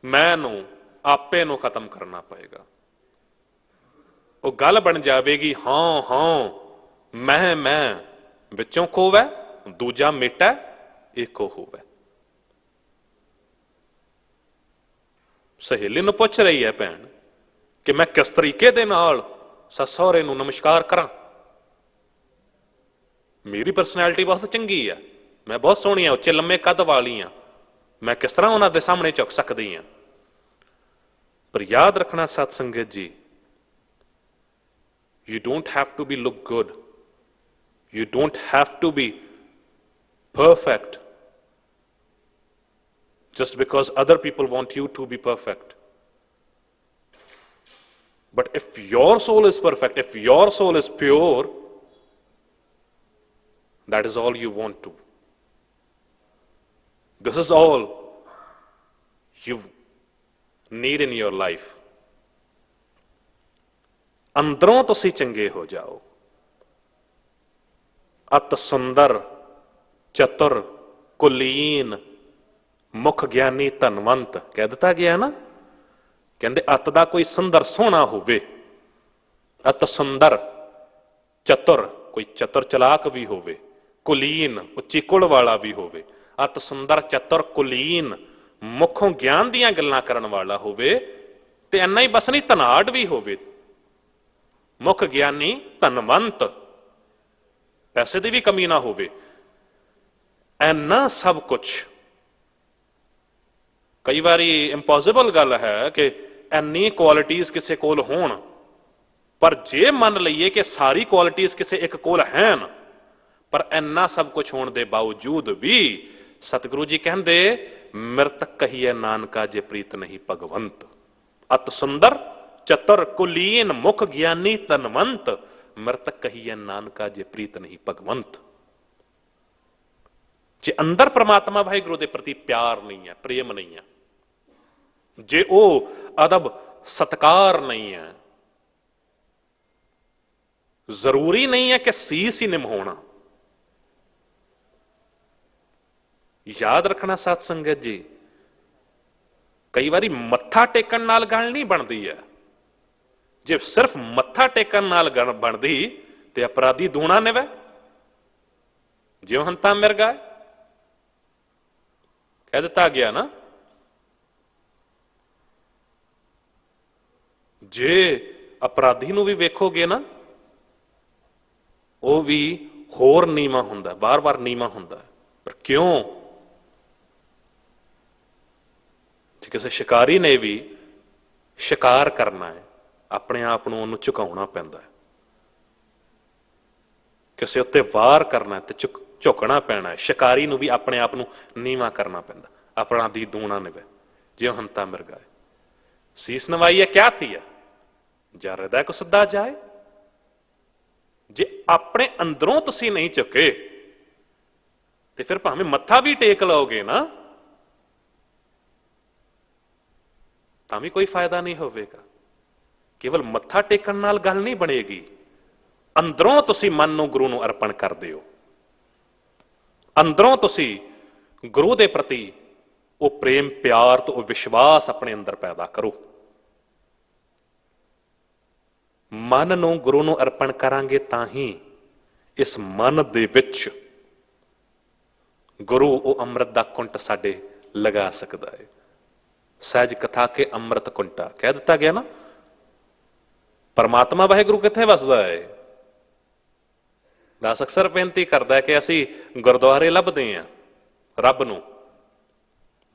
ਮੈਂ ਨੂੰ, ਆਪੇ ਨੂੰ ਖਤਮ ਕਰਨਾ ਪਏਗਾ। ਉਹ ਗੱਲ ਬਣ ਜਾਵੇਗੀ, ਹਾਂ ਹਾਂ ਮੈਂ ਵਿੱਚੋਂ ਖੋਵੈ, ਦੂਜਾ ਮੇਟਾ ਏਕੋ ਹੋਵੇ। ਸਹੇਲੀ ਨੂੰ ਪੁੱਛ ਰਹੀ ਹੈ ਭੈਣ ਕਿ ਮੈਂ ਕਿਸ ਤਰੀਕੇ ਦੇ ਨਾਲ ਸੱਸ ਸਹੁਰੇ ਨੂੰ ਨਮਸਕਾਰ ਕਰਾਂ। ਮੇਰੀ ਪਰਸਨੈਲਿਟੀ ਬਹੁਤ ਚੰਗੀ ਆ, ਮੈਂ ਬਹੁਤ ਸੋਹਣੀ ਆ, ਉੱਚੇ ਲੰਮੇ ਕੱਦ ਵਾਲੀ ਆ, ਮੈਂ ਕਿਸ ਤਰ੍ਹਾਂ ਉਹਨਾਂ ਦੇ ਸਾਹਮਣੇ ਝੁਕ ਸਕਦੀ ਹਾਂ। ਪਰ ਯਾਦ ਰੱਖਣਾ ਸਤ ਸੰਗਤ ਜੀ, you don't have to be look good, you don't have to be perfect just because other people want you to be perfect. But if your soul is perfect, if your soul is pure, that is all you want to. This is all you need in your life. ਅੰਦਰੋਂ ਤੁਸੀਂ ਚੰਗੇ ਹੋ ਜਾਓ। ਅਤ ਸੁੰਦਰ ਚਤੁਰ, ਕੁਲੀਨ, ਮੁਖ ਗਿਆਨੀ, ਧਨਵੰਤ ਕਹਿ ਦਿੱਤਾ ਗਿਆ ਨਾ। ਕਹਿੰਦੇ ਅਤ ਦਾ ਕੋਈ ਸੁੰਦਰ ਸੋਹਣਾ ਹੋਵੇ, ਅਤ ਸੁੰਦਰ, ਚਤੁਰ ਕੋਈ ਚਤੁਰ ਚਲਾਕ ਵੀ ਹੋਵੇ, ਕੁਲੀਨ ਉੱਚੀ ਕੁਲ ਵਾਲਾ ਵੀ ਹੋਵੇ, ਅਤ ਸੁੰਦਰ, ਚਤੁਰ, ਕੁਲੀਨ, ਮੁਖੋਂ ਗਿਆਨ ਦੀਆਂ ਗੱਲਾਂ ਕਰਨ ਵਾਲਾ ਹੋਵੇ, ਤੇ ਇੰਨਾ ਹੀ ਬਸ ਨਹੀਂ, ਧਨਾਢ ਵੀ ਹੋਵੇ, ਮੁਖ ਗਿਆਨੀ, ਧਨਵੰਤ, ਪੈਸੇ ਦੀ ਵੀ ਕਮੀ ਨਾ ਹੋਵੇ। ਇੰਨਾ ਸਭ ਕੁਝ ਕਈ ਵਾਰੀ ਇੰਪੋਸੀਬਲ ਗੱਲ ਹੈ ਕਿ ਇੰਨੀ ਕੁਆਲਿਟੀਜ਼ ਕਿਸੇ ਕੋਲ ਹੋਣ, ਪਰ ਜੇ ਮੰਨ ਲਈਏ ਕਿ ਸਾਰੀ ਕੁਆਲਿਟੀਜ਼ ਕਿਸੇ ਇੱਕ ਕੋਲ ਹਨ, ਪਰ ਇੰਨਾ ਸਭ ਕੁਝ ਹੋਣ ਦੇ ਬਾਵਜੂਦ ਵੀ ਸਤਿਗੁਰੂ ਜੀ ਕਹਿੰਦੇ ਮਿਰਤ ਕਹੀਏ ਨਾਨਕਾ ਜੇ ਪ੍ਰੀਤ ਨਹੀਂ ਭਗਵੰਤ। ਅਤ ਸੁੰਦਰ, ਚਤੁਰ, ਕੁਲੀਨ, ਮੁਖ ਗਿਆਨੀ, ਧਨਵੰਤ, ਮਿਰਤ ਕਹੀਏ ਨਾਨਕਾ ਜੇ ਪ੍ਰੀਤ ਨਹੀਂ ਭਗਵੰਤ। ਜੇ ਅੰਦਰ ਪ੍ਰਮਾਤਮਾ ਵਾਹਿਗੁਰੂ ਦੇ ਪ੍ਰਤੀ ਪਿਆਰ ਨਹੀਂ ਹੈ, ਪ੍ਰੇਮ ਨਹੀਂ ਹੈ, ਜੇ ਉਹ ਅਦਬ ਸਤਕਾਰ ਨਹੀਂ ਹੈ, ਜ਼ਰੂਰੀ ਨਹੀਂ ਹੈ ਕਿ ਸੀਸ ਹੀ ਨਿਮਹਾਉਣਾ। ਯਾਦ ਰੱਖਣਾ ਸਾਧ ਸੰਗਤ ਜੀ, ਕਈ ਵਾਰੀ ਮੱਥਾ ਟੇਕਣ ਨਾਲ ਗੱਲ ਨਹੀਂ ਬਣਦੀ ਹੈ। ਜੇ ਸਿਰਫ ਮੱਥਾ ਟੇਕਣ ਨਾਲ ਗੱਲ ਬਣਦੀ ਤੇ ਅਪਰਾਧੀ ਦੂਣਾ ਨਿਵੇ, ਜਿਉ ਹੰਤਾ ਮਿਰਗਾ ਕਹਿ ਦਿੱਤਾ ਗਿਆ ਨਾ। ਜੇ ਅਪਰਾਧੀ ਨੂੰ ਵੀ ਵੇਖੋਗੇ ਨਾ, ਉਹ ਵੀ ਹੋਰ ਨੀਵਾਂ ਹੁੰਦਾ, ਵਾਰ-ਵਾਰ ਨੀਵਾਂ ਹੁੰਦਾ। ਪਰ ਕਿਉਂ? ਜੇ ਕਿਸੇ ਸ਼ਿਕਾਰੀ ਨੇ ਵੀ ਸ਼ਿਕਾਰ ਕਰਨਾ ਹੈ, ਆਪਣੇ ਆਪ ਨੂੰ ਉਹਨੂੰ ਝੁਕਾਉਣਾ ਪੈਂਦਾ ਹੈ। ਕਿਸੇ ਉੱਤੇ ਵਾਰ ਕਰਨਾ ਤੇ ਝੁਕਣਾ ਪੈਣਾ ਹੈ। ਸ਼ਿਕਾਰੀ ਨੂੰ ਵੀ ਆਪਣੇ ਆਪ ਨੂੰ ਨੀਵਾਂ ਕਰਨਾ ਪੈਂਦਾ। ਅਪਰਾਧੀ ਦੂਣਾ ਨਿਵੇ ਜਿਉ ਹੰਤਾ ਮਿਰਗਾ, ਸੀਸ ਨਵਾਈ ਹੈ ਕਿਆ ਥੀ ਹੈ, ਜਾਂ ਹਿਰਦਾ ਕੋ ਸੱਦਾ ਜਾਏ। ਜੇ ਆਪਣੇ ਅੰਦਰੋਂ ਤੁਸੀਂ ਨਹੀਂ ਝੁਕੇ ਤੇ ਫਿਰ ਭਾਵੇਂ ਮੱਥਾ ਵੀ ਟੇਕ ਲਓਗੇ ਨਾ, ਤਾਂ ਵੀ ਕੋਈ ਫਾਇਦਾ ਨਹੀਂ ਹੋਵੇਗਾ। ਕੇਵਲ ਮੱਥਾ ਟੇਕਣ ਨਾਲ ਗੱਲ ਨਹੀਂ ਬਣੇਗੀ। ਅੰਦਰੋਂ ਤੁਸੀਂ ਮਨ ਨੂੰ ਗੁਰੂ ਨੂੰ ਅਰਪਣ ਕਰਦੇ ਹੋ, ਅੰਦਰੋਂ ਤੁਸੀਂ ਗੁਰੂ ਦੇ ਪ੍ਰਤੀ ਉਹ ਪ੍ਰੇਮ, ਪਿਆਰ ਤੇ ਉਹ ਵਿਸ਼ਵਾਸ ਆਪਣੇ ਅੰਦਰ ਪੈਦਾ ਕਰੋ। ਮਨ ਨੂੰ ਗੁਰੂ ਨੂੰ ਅਰਪਣ ਕਰਾਂਗੇ ਤਾਂ ਹੀ ਇਸ ਮਨ ਦੇ ਵਿੱਚ ਗੁਰੂ ਉਹ ਅੰਮ੍ਰਿਤ ਦਾ ਕੁੰਟ ਸਾਡੇ ਲਗਾ ਸਕਦਾ ਹੈ। ਸਹਿਜ ਕਥਾ ਕੇ ਅੰਮ੍ਰਿਤ ਕੁੰਟਾ ਕਹਿ ਦਿੱਤਾ ਗਿਆ ਨਾ। ਪਰਮਾਤਮਾ ਵਾਹਿਗੁਰੂ ਕਿੱਥੇ ਵਸਦਾ ਹੈ? ਦਾਸ ਅਕਸਰ ਬੇਨਤੀ ਕਰਦਾ ਹੈ ਕਿ ਅਸੀਂ ਗੁਰਦੁਆਰੇ ਲੱਭਦੇ ਹਾਂ ਰੱਬ ਨੂੰ,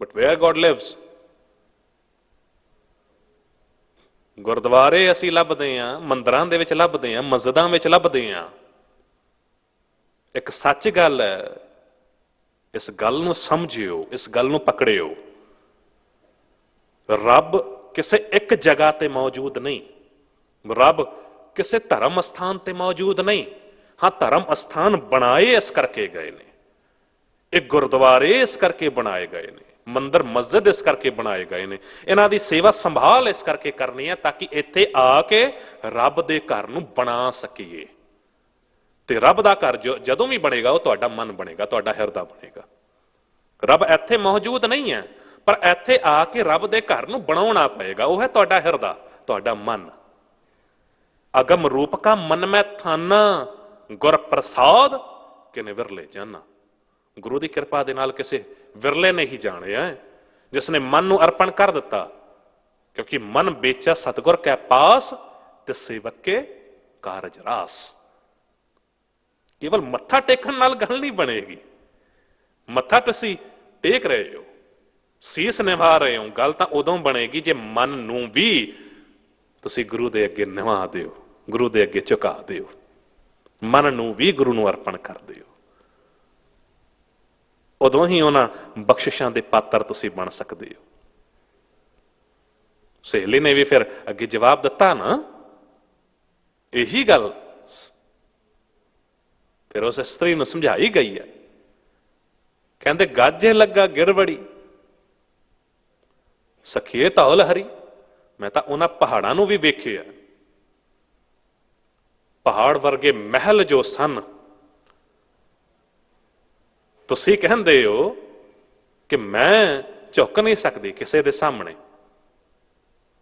ਬਟ ਵੇਅਰ ਗੋਡ ਲਿਵਸ। ਗੁਰਦੁਆਰੇ ਅਸੀਂ ਲੱਭਦੇ ਹਾਂ, ਮੰਦਰਾਂ ਦੇ ਵਿੱਚ ਲੱਭਦੇ ਹਾਂ, ਮਸਜਿਦਾਂ ਵਿੱਚ ਲੱਭਦੇ ਹਾਂ। ਇੱਕ ਸੱਚ ਗੱਲ ਹੈ, ਇਸ ਗੱਲ ਨੂੰ ਸਮਝਿਓ, ਇਸ ਗੱਲ ਨੂੰ ਪਕੜਿਓ। ਰੱਬ ਕਿਸੇ ਇੱਕ ਜਗ੍ਹਾ ਤੇ ਮੌਜੂਦ ਨਹੀਂ, ਰੱਬ ਕਿਸੇ ਧਰਮ ਅਸਥਾਨ ਤੇ ਮੌਜੂਦ ਨਹੀਂ। ਹਾਂ, ਧਰਮ ਅਸਥਾਨ ਬਣਾਏ ਇਸ ਕਰਕੇ ਗਏ ਨੇ, ਇਹ ਗੁਰਦੁਆਰੇ ਇਸ ਕਰਕੇ ਬਣਾਏ ਗਏ ਨੇ, ਮੰਦਰ ਮਸਜਿਦ ਇਸ ਕਰਕੇ ਬਣਾਏ ਗਏ ਨੇ। ਇਹਨਾਂ ਦੀ ਸੇਵਾ ਸੰਭਾਲ ਇਸ ਕਰਕੇ ਕਰਨੀ ਹੈ ਤਾਂ ਕਿ ਇੱਥੇ ਆ ਕੇ ਰੱਬ ਦੇ ਘਰ ਨੂੰ ਬਣਾ ਸਕੀਏ। ਤੇ ਰੱਬ ਦਾ ਘਰ ਜਦੋਂ ਵੀ ਬਣੇਗਾ ਉਹ ਤੁਹਾਡਾ ਮਨ ਬਣੇਗਾ, ਤੁਹਾਡਾ ਹਿਰਦਾ ਬਣੇਗਾ। ਰੱਬ ਇੱਥੇ ਮੌਜੂਦ ਨਹੀਂ ਹੈ, ਪਰ ਇੱਥੇ ਆ ਕੇ ਰੱਬ ਦੇ ਘਰ ਨੂੰ ਬਣਾਉਣਾ ਪਏਗਾ। ਉਹ ਹੈ ਤੁਹਾਡਾ ਹਿਰਦਾ, ਤੁਹਾਡਾ ਮਨ। ਅਗਮ ਰੂਪ ਕਾ ਮਨ ਮੈਂ ਥਾਨਾ, ਗੁਰ ਪ੍ਰਸਾਦ ਕਿਨੇ ਵਿਰਲੇ ਜਾਨਾ। ਗੁਰੂ ਦੀ ਕਿਰਪਾ ਦੇ ਨਾਲ ਕਿਸੇ ਵਿਰਲੇ ਨੇ ਹੀ ਜਾਣਿਆ ਜਿਸ ਨੇ ਮਨ ਨੂੰ ਅਰਪਣ ਕਰ ਦਿੱਤਾ। ਕਿਉਂਕਿ ਮਨ ਵੇਚਾ ਸਤਿਗੁਰ ਕੈ ਪਾਸ ਤੇ ਸੇਵਕ ਕੇ ਕਾਰਜ ਰਾਸ। ਕੇਵਲ ਮੱਥਾ ਟੇਕਣ ਨਾਲ ਗੱਲ ਨਹੀਂ ਬਣੇਗੀ। ਮੱਥਾ ਤੁਸੀਂ ਟੇਕ ਰਹੇ ਹੋ, ਸੀਸ ਨਿਭਾ ਰਹੇ ਹੋ, ਗੱਲ ਤਾਂ ਉਦੋਂ ਬਣੇਗੀ ਜੇ ਮਨ ਨੂੰ ਵੀ ਤੁਸੀਂ ਗੁਰੂ ਦੇ ਅੱਗੇ ਨਿਵਾ ਦਿਓ, ਗੁਰੂ ਦੇ ਅੱਗੇ ਝੁਕਾ ਦਿਓ, ਮਨ ਨੂੰ ਵੀ ਗੁਰੂ ਨੂੰ ਅਰਪਣ ਕਰ ਦਿਓ। ਉਦੋਂ ਹੀ ਉਹਨਾਂ ਬਖਸ਼ਿਸ਼ਾਂ ਦੇ ਪਾਤਰ ਤੁਸੀਂ ਬਣ ਸਕਦੇ ਹੋ। ਸਹੇਲੀ ਨੇ ਵੀ ਫਿਰ ਅੱਗੇ ਜਵਾਬ ਦਿੱਤਾ ਨਾ, ਇਹੀ ਗੱਲ ਫਿਰ ਉਸ ਇਸਤਰੀ ਨੂੰ ਸਮਝਾਈ ਗਈ ਹੈ। ਕਹਿੰਦੇ ਗਾਜੇ ਲੱਗਾ ਗਿਰਵੜੀ, ਸਖੀਏ ਧੌਲ ਹਰੀ। ਮੈਂ ਤਾਂ ਉਹਨਾਂ ਪਹਾੜਾਂ ਨੂੰ ਵੀ ਵੇਖਿਆ, ਪਹਾੜ ਵਰਗੇ ਮਹਿਲ ਜੋ ਸਨ, ਤੁਸੀਂ ਕਹਿੰਦੇ ਹੋ ਕਿ ਮੈਂ ਝੁਕ ਨਹੀਂ ਸਕਦੀ ਕਿਸੇ ਦੇ ਸਾਹਮਣੇ,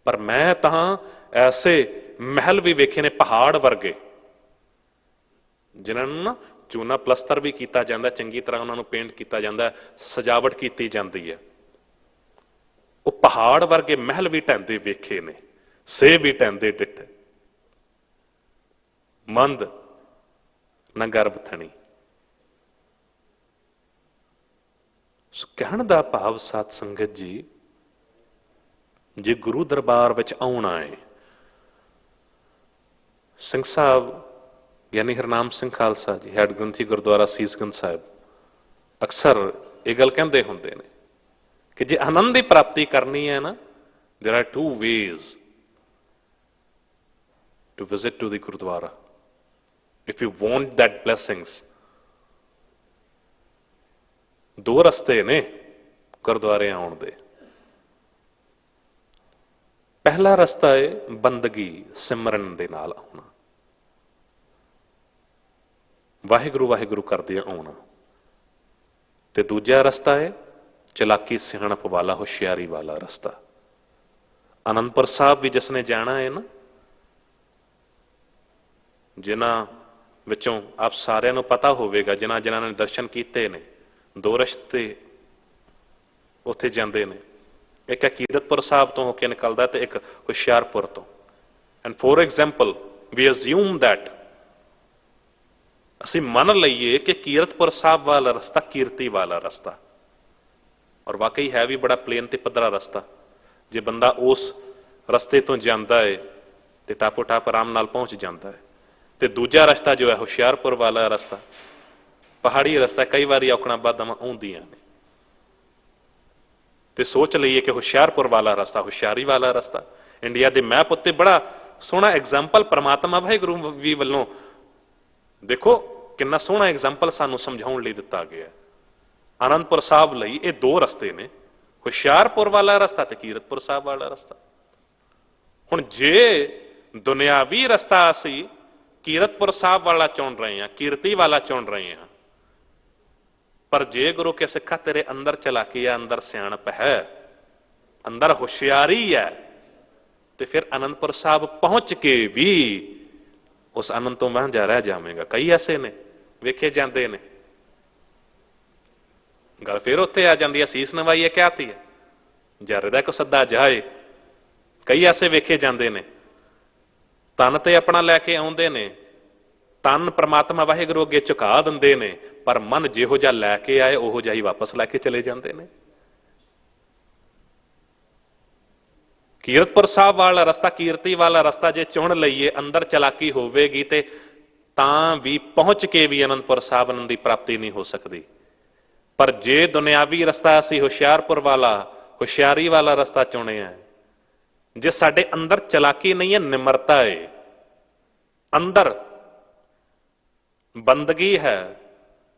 ਪਰ ਮੈਂ ਤਾਂ ਐਸੇ ਮਹਿਲ ਵੀ ਵੇਖੇ ਨੇ ਪਹਾੜ ਵਰਗੇ, ਜਿਨ੍ਹਾਂ ਨੂੰ ਨਾ ਚੂਨਾ ਪਲਸਤਰ ਵੀ ਕੀਤਾ ਜਾਂਦਾ, ਚੰਗੀ ਤਰ੍ਹਾਂ ਉਹਨਾਂ ਨੂੰ ਪੇਂਟ ਕੀਤਾ ਜਾਂਦਾ, ਸਜਾਵਟ ਕੀਤੀ ਜਾਂਦੀ ਹੈ। ਉਹ ਪਹਾੜ ਵਰਗੇ ਮਹਿਲ ਵੀ ਢਹਿੰਦੇ ਵੇਖੇ ਨੇ, ਸੇਬ ਵੀ ਢਹਿੰਦੇ ਡਿੱਠੇ। ਮੰਦ ਨਾ ਗਰਭ ਥਣੀ। ਸੋ ਕਹਿਣ ਦਾ ਭਾਵ ਸਾਧ ਸੰਗਤ ਜੀ, ਜੇ ਗੁਰੂ ਦਰਬਾਰ ਵਿੱਚ ਆਉਣਾ ਹੈ, ਸਿੰਘ ਸਾਹਿਬ ਯਾਨੀ ਹਰਨਾਮ ਸਿੰਘ ਖਾਲਸਾ ਜੀ, ਹੈਡ ਗ੍ਰੰਥੀ ਗੁਰਦੁਆਰਾ ਸੀਸਗੰਜ ਸਾਹਿਬ, ਅਕਸਰ ਇਹ ਗੱਲ ਕਹਿੰਦੇ ਹੁੰਦੇ ਨੇ ਕਿ ਜੇ ਆਨੰਦ ਦੀ ਪ੍ਰਾਪਤੀ ਕਰਨੀ ਹੈ ਨਾ, there are two ways to visit to the Gurudwara. If you want that blessings, ਦੋ ਰਸਤੇ ਨੇ ਗੁਰਦੁਆਰੇ ਆਉਣ ਦੇ। ਪਹਿਲਾ ਰਸਤਾ ਹੈ ਬੰਦਗੀ ਸਿਮਰਨ ਦੇ ਨਾਲ ਆਉਣਾ, ਵਾਹਿਗੁਰੂ ਵਾਹਿਗੁਰੂ ਕਰਦੇ ਆਉਣਾ। ਤੇ ਦੂਜਾ ਰਸਤਾ ਹੈ ਚਲਾਕੀ ਸਿਆਣਪ ਵਾਲਾ, ਹੁਸ਼ਿਆਰੀ ਵਾਲਾ ਰਸਤਾ। ਅਨੰਦਪੁਰ ਸਾਹਿਬ ਵੀ ਜਿਸਨੇ ਜਾਣਾ ਹੈ ਨਾ, ਜਿਨ੍ਹਾਂ ਵਿੱਚੋਂ ਆਪ ਸਾਰਿਆਂ ਨੂੰ ਪਤਾ ਹੋਵੇਗਾ, ਜਿਨ੍ਹਾਂ ਨੇ ਦਰਸ਼ਨ ਕੀਤੇ ਨੇ, ਦੋ ਰਸਤੇ ਉੱਥੇ ਜਾਂਦੇ ਨੇ। ਇੱਕ ਹੈ ਕੀਰਤਪੁਰ ਸਾਹਿਬ ਤੋਂ ਹੋ ਕੇ ਨਿਕਲਦਾ ਤੇ ਇੱਕ ਹੁਸ਼ਿਆਰਪੁਰ ਤੋਂ। And for example we assume that, ਅਸੀਂ ਮੰਨ ਲਈਏ ਕਿ ਕੀਰਤਪੁਰ ਸਾਹਿਬ ਵਾਲਾ ਰਸਤਾ ਕੀਰਤੀ ਵਾਲਾ ਰਸਤਾ, ਔਰ ਵਾਕਈ ਹੈ ਵੀ ਬੜਾ ਪਲੇਨ ਤੇ ਪੱਧਰਾ ਰਸਤਾ। ਜੇ ਬੰਦਾ ਉਸ ਰਸਤੇ ਤੋਂ ਜਾਂਦਾ ਹੈ ਤੇ ਟਾਪੋ ਟਾਪ ਆਰਾਮ ਨਾਲ ਪਹੁੰਚ ਜਾਂਦਾ ਹੈ। ਤੇ ਦੂਜਾ ਰਸਤਾ ਜੋ ਹੈ ਹੁਸ਼ਿਆਰਪੁਰ ਵਾਲਾ ਰਸਤਾ, ਪਹਾੜੀ ਰਸਤਾ, ਕਈ ਵਾਰੀ ਔਕੜਾਂ ਬਾਧਾਂ ਆਉਂਦੀਆਂ ਨੇ। ਤੇ ਸੋਚ ਲਈਏ ਕਿ ਹੁਸ਼ਿਆਰਪੁਰ ਵਾਲਾ ਰਸਤਾ, ਹੁਸ਼ਿਆਰੀ ਵਾਲਾ ਰਸਤਾ ਇੰਡੀਆ ਦੇ ਮੈਪ ਉੱਤੇ ਬੜਾ ਸੋਹਣਾ ਐਗਜ਼ਾਮਪਲ ਪਰਮਾਤਮਾ ਵਾਹਿਗੁਰੂ ਵੀ ਵੱਲੋਂ, ਦੇਖੋ ਕਿੰਨਾ ਸੋਹਣਾ ਐਗਜ਼ਾਮਪਲ ਸਾਨੂੰ ਸਮਝਾਉਣ ਲਈ ਦਿੱਤਾ ਗਿਆ। ਆਨੰਦਪੁਰ ਸਾਹਿਬ ਲਈ ਇਹ ਦੋ ਰਸਤੇ ਨੇ, ਹੁਸ਼ਿਆਰਪੁਰ ਵਾਲਾ ਰਸਤਾ ਤੇ ਕੀਰਤਪੁਰ ਸਾਹਿਬ ਵਾਲਾ ਰਸਤਾ। ਹੁਣ ਜੇ ਦੁਨਿਆਵੀ ਰਸਤਾ ਅਸੀਂ ਕੀਰਤਪੁਰ ਸਾਹਿਬ ਵਾਲਾ ਚੁਣ ਰਹੇ ਹਾਂ, ਕੀਰਤੀ ਵਾਲਾ ਚੁਣ ਰਹੇ ਹਾਂ, ਪਰ ਜੇ ਗੁਰੂ ਕੇ ਸਿੱਖਾ ਤੇਰੇ ਅੰਦਰ ਚਲਾਕੀ ਹੈ, ਅੰਦਰ ਸਿਆਣਪ ਹੈ, ਅੰਦਰ ਹੁਸ਼ਿਆਰੀ ਹੈ, ਤੇ ਫਿਰ ਅਨੰਦਪੁਰ ਸਾਹਿਬ ਪਹੁੰਚ ਕੇ ਵੀ ਉਸ ਆਨੰਦ ਤੋਂ ਵਾਂਝਾ ਰਹਿ ਜਾਵੇਗਾ। ਕਈ ਐਸੇ ਨੇ ਵੇਖੇ ਜਾਂਦੇ ਨੇ। ਗੱਲ ਫਿਰ ਉੱਥੇ ਆ ਜਾਂਦੀ ਹੈ, ਸੀਸ ਨਵਾਈਏ ਕਿਆ ਤੀ ਹੈ, ਜਰ ਦਾ ਕੋ ਸੱਦਾ ਜਾਏ। ਕਈ ਐਸੇ ਵੇਖੇ ਜਾਂਦੇ ਨੇ, ਤਨ ਤੇ ਆਪਣਾ ਲੈ ਕੇ ਆਉਂਦੇ ਨੇ, ਤਨ ਪ੍ਰਮਾਤਮਾ ਵਾਹਿਗੁਰੂ ਅੱਗੇ ਝੁਕਾ ਦਿੰਦੇ ਨੇ, ਪਰ ਮਨ ਜਿਹੋ ਜਿਹਾ ਲੈ ਕੇ ਆਏ ਉਹੋ ਜਿਹਾ ਹੀ ਵਾਪਸ ਲੈ ਕੇ ਚਲੇ ਜਾਂਦੇ ਨੇ। ਕੀਰਤਪੁਰ ਸਾਹਿਬ ਵਾਲਾ ਰਸਤਾ, ਕੀਰਤੀ ਵਾਲਾ ਰਸਤਾ ਜੇ ਚੁਣ ਲਈਏ, ਅੰਦਰ ਚਲਾਕੀ ਹੋਵੇਗੀ ਤੇ ਤਾਂ ਵੀ ਪਹੁੰਚ ਕੇ ਵੀ ਅਨੰਦਪੁਰ ਸਾਹਿਬ ਆਨੰਦ ਦੀ ਪ੍ਰਾਪਤੀ ਨਹੀਂ ਹੋ ਸਕਦੀ। ਪਰ ਜੇ ਦੁਨਿਆਵੀ ਰਸਤਾ ਅਸੀਂ ਹੁਸ਼ਿਆਰਪੁਰ ਵਾਲਾ, ਹੁਸ਼ਿਆਰੀ ਵਾਲਾ ਰਸਤਾ ਚੁਣਿਆ, ਜੇ ਸਾਡੇ ਅੰਦਰ ਚਲਾਕੀ ਨਹੀਂ ਹੈ, ਨਿਮਰਤਾ ਹੈ, ਅੰਦਰ ਬੰਦਗੀ ਹੈ,